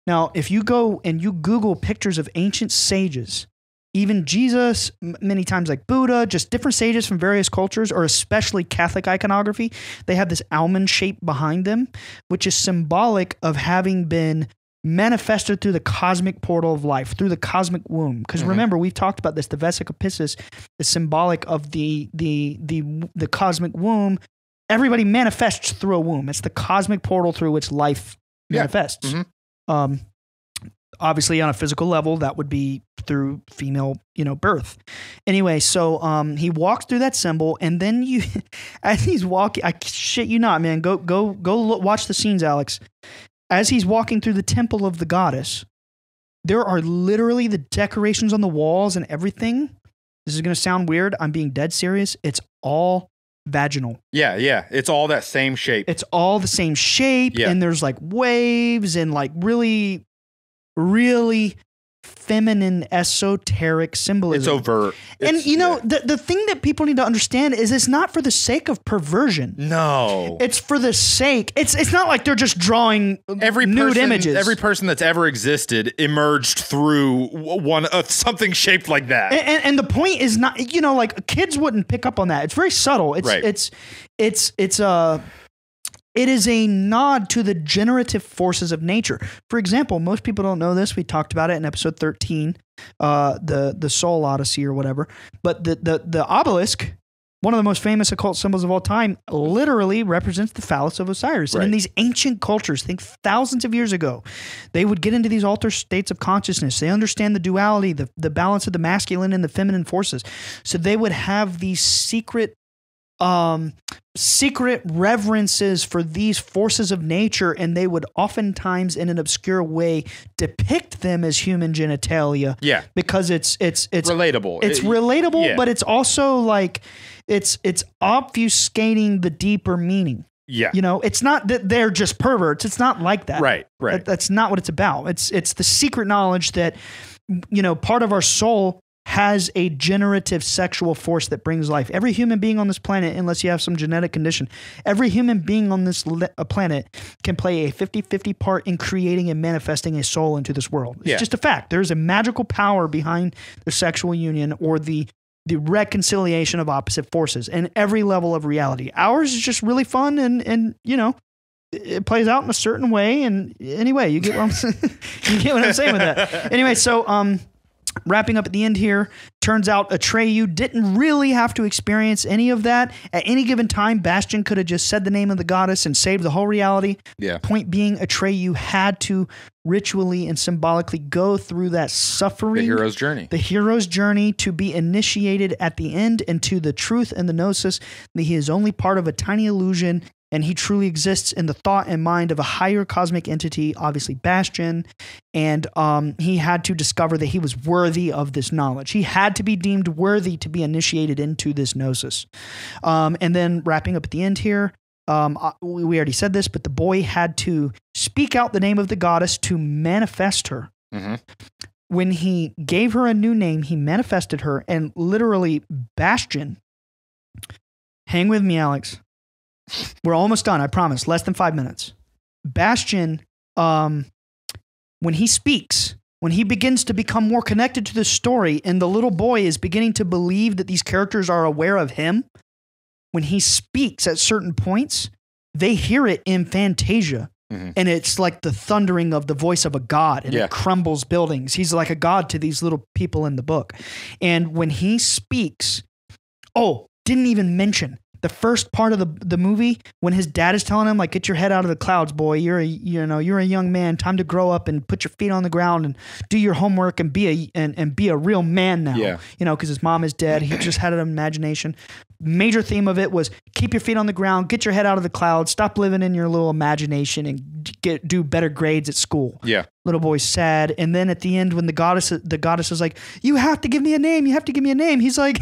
Now, if you go and you Google pictures of ancient sages, even Jesus, many times like Buddha, just different sages from various cultures, or especially Catholic iconography, they have this almond shape behind them, which is symbolic of having been manifested through the cosmic portal of life, through the cosmic womb. Because remember, we've talked about this. The Vesica piscis is symbolic of the cosmic womb. Everybody manifests through a womb. It's the cosmic portal through which life manifests. Obviously, on a physical level, that would be through female, birth. Anyway, so he walks through that symbol, and then as he's walking, I shit you not, man, go look, watch the scenes, Alex. As he's walking through the temple of the goddess, there are literally the decorations on the walls and everything. This is going to sound weird. I'm being dead serious. It's all vaginal. Yeah. It's all that same shape. It's all the same shape. Yeah. And there's like waves and like really, really feminine, esoteric symbolism. It's overt. The thing that people need to understand is it's not for the sake of perversion. No. It's for the sake. It's not like they're just drawing nude images. Every person that's ever existed emerged through something shaped like that. And the point is not, like kids wouldn't pick up on that. It's very subtle. It is a nod to the generative forces of nature. For example, most people don't know this. We talked about it in episode 13, the Soul Odyssey or whatever. But the obelisk, one of the most famous occult symbols of all time, literally represents the Phallus of Osiris. Right. And in these ancient cultures, think thousands of years ago, they would get into these altered states of consciousness. They understand the duality, the balance of the masculine and the feminine forces. So they would have these secret secret reverences for these forces of nature, and they would oftentimes, in an obscure way, depict them as human genitalia. Yeah, because it's relatable. It's relatable, yeah. but it's also like it's obfuscating the deeper meaning. Yeah, you know, it's not that they're just perverts. It's not like that. Right. That's not what it's about. It's the secret knowledge that, you know, part of our soul has a generative sexual force that brings life. Every human being on this planet, unless you have some genetic condition, every human being on this planet can play a 50-50 part in creating and manifesting a soul into this world. It's just a fact. There's a magical power behind the sexual union or the reconciliation of opposite forces in every level of reality. Ours is just really fun and you know, it plays out in a certain way. And anyway, you get what I'm saying? You get what I'm saying with that. Anyway, so wrapping up at the end here, turns out Atreyu didn't really have to experience any of that. At any given time, Bastion could have just said the name of the goddess and saved the whole reality. Yeah. Point being, Atreyu had to ritually and symbolically go through that suffering. The hero's journey. The hero's journey to be initiated at the end into the truth and the gnosis that he is only part of a tiny illusion, and he truly exists in the thought and mind of a higher cosmic entity, obviously Bastion. And he had to discover that he was worthy of this knowledge. He had to be deemed worthy to be initiated into this gnosis. And then wrapping up at the end here, we already said this, but the boy had to speak out the name of the goddess to manifest her. Mm-hmm. When he gave her a new name, he manifested her, and literally Bastion, hang with me, Alex. We're almost done, I promise. Less than 5 minutes. Bastion, when he speaks, when he begins to become more connected to the story, and the little boy is beginning to believe that these characters are aware of him, when he speaks at certain points, they hear it in Fantasia. Mm-hmm. And it's like the thundering of the voice of a god, and it crumbles buildings. He's like a god to these little people in the book. And when he speaks, didn't even mention the first part of the movie when his dad is telling him, like, get your head out of the clouds, boy. You're a young man. Time to grow up and put your feet on the ground and do your homework and be a real man now. Yeah. You know, because his mom is dead. He just had an imagination. Major theme of it was keep your feet on the ground, get your head out of the clouds, stop living in your little imagination, and do better grades at school. Yeah. Little boy's sad. And then at the end, when the goddess is like, you have to give me a name. You have to give me a name. He's like,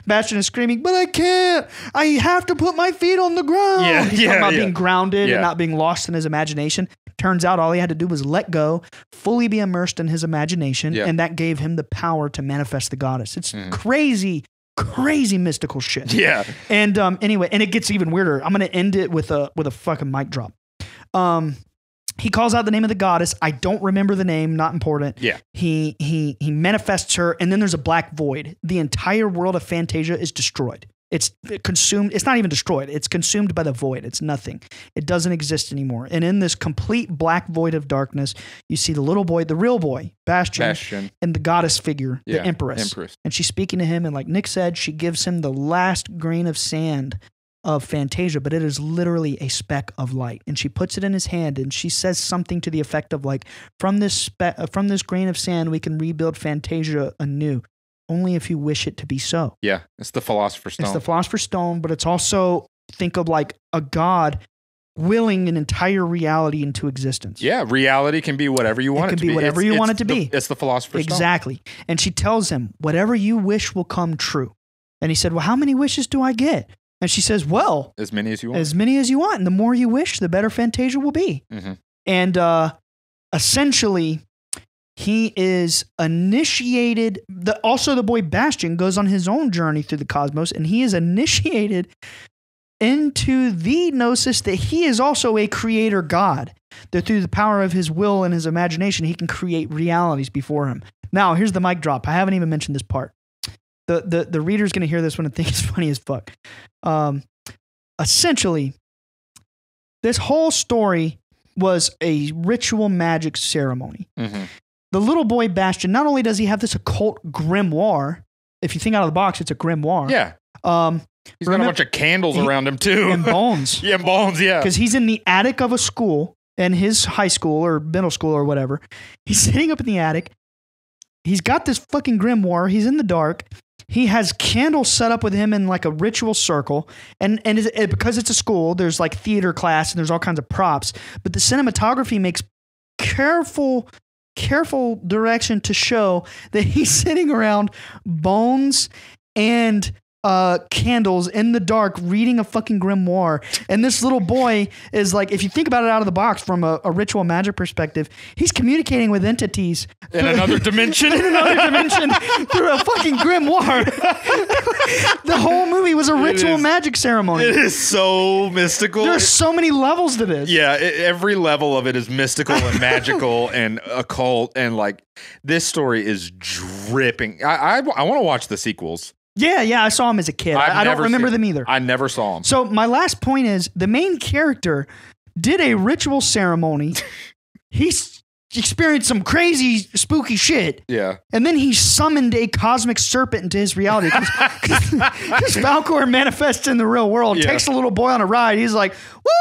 Bastion is screaming, but I can't. I have to put my feet on the ground. Yeah. He's talking about being grounded and not being lost in his imagination. Turns out all he had to do was let go, fully be immersed in his imagination. Yeah. And that gave him the power to manifest the goddess. It's crazy mystical shit. Yeah. And anyway, and it gets even weirder. I'm going to end it with a fucking mic drop. He calls out the name of the goddess. I don't remember the name. Not important. Yeah. He manifests her, and then there's a black void. The entire world of Fantasia is destroyed. It's consumed. It's not even destroyed. It's consumed by the void. It's nothing. It doesn't exist anymore. And in this complete black void of darkness, you see the little boy, the real boy, Bastion. And the goddess figure, the Empress. And she's speaking to him, and like Nick said, she gives him the last grain of sand of Fantasia, but it is literally a speck of light. And she puts it in his hand, and she says something to the effect of like, from this grain of sand, we can rebuild Fantasia anew. Only if you wish it to be so. Yeah, it's the Philosopher's Stone. It's the Philosopher's Stone, but it's also, think of like a god willing an entire reality into existence. Yeah, reality can be whatever you want it to be. It can be whatever you want it to be. It's the Philosopher's Stone. Exactly. And she tells him, whatever you wish will come true. And he said, well, how many wishes do I get? And she says, well, as many as you want. As many as you want. And the more you wish, the better Fantasia will be. Mm-hmm. And essentially, he is initiated. Also, the boy Bastion goes on his own journey through the cosmos, and he is initiated into the gnosis that he is also a creator god, that through the power of his will and his imagination, he can create realities before him. Now, here's the mic drop. I haven't even mentioned this part. The reader's going to hear this one and think it's funny as fuck. Essentially, this whole story was a ritual magic ceremony. Mm-hmm. The little boy Bastion, not only does he have this occult grimoire, if you think out of the box, it's a grimoire. Yeah. He's got a bunch of candles around him too. And bones. Yeah, bones, yeah. Because he's in the attic of a school, in his high school or middle school or whatever. He's sitting up in the attic. He's got this fucking grimoire. He's in the dark. he has candles set up with him in like a ritual circle. And because it's a school, there's like theater class and there's all kinds of props. But the cinematography makes careful direction to show that he's sitting around bones and candles in the dark reading a fucking grimoire. And this little boy is like, if you think about it out of the box from a ritual magic perspective, he's communicating with entities in another dimension. Through a fucking grimoire. The whole movie was a ritual magic ceremony. It is so mystical. There's so many levels to this. Yeah, every level of it is mystical and magical and occult, and like this story is dripping. I want to watch the sequels. Yeah, I saw him as a kid. I don't remember them either. I never saw him. So my last point is the main character did a ritual ceremony. He's experienced some crazy, spooky shit. Yeah. And then he summoned a cosmic serpent into his reality. Because Falcor manifests in the real world, takes a little boy on a ride. He's like, woo!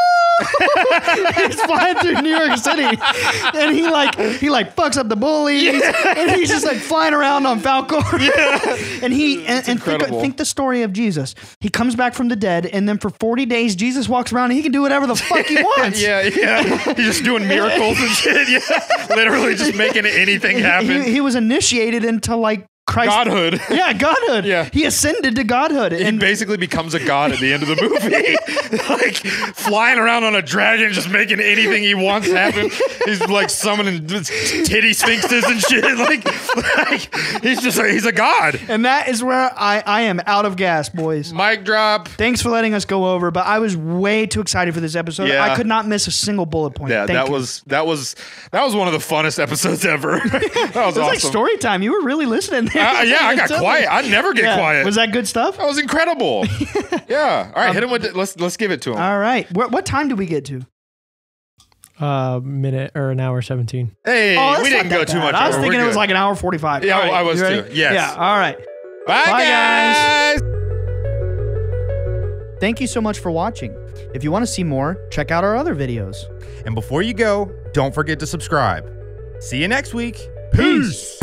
He's flying through New York City. And he fucks up the bullies. Yeah. And he's just like flying around on Falcor. Yeah. And think the story of Jesus. He comes back from the dead, and then for 40 days, Jesus walks around and he can do whatever the fuck he wants. Yeah. He's just doing miracles and shit. Yeah. Literally just making anything happen. He was initiated into like Christ. Godhood. Yeah, godhood. Yeah. He ascended to godhood. He basically becomes a god at the end of the movie. Like flying around on a dragon, just making anything he wants happen. He's like summoning titty sphinxes and shit. Like he's a god. And that is where I am out of gas, boys. Mic drop. Thanks for letting us go over, but I was way too excited for this episode. Yeah. I could not miss a single bullet point. Yeah, that was one of the funnest episodes ever. That was awesome. Like story time. You were really listening. Yeah, I got quiet. I never get quiet. Was that good stuff? That was incredible. Yeah. All right, hit him with it. Let's give it to him. All right. What time did we get to? Minute or an hour 17. Hey, we didn't go too much. I was thinking it was like an hour 45. Yeah, right, I was too. Yes. Yeah. All right. Bye guys. Thank you so much for watching. If you want to see more, check out our other videos. And before you go, don't forget to subscribe. See you next week. Peace.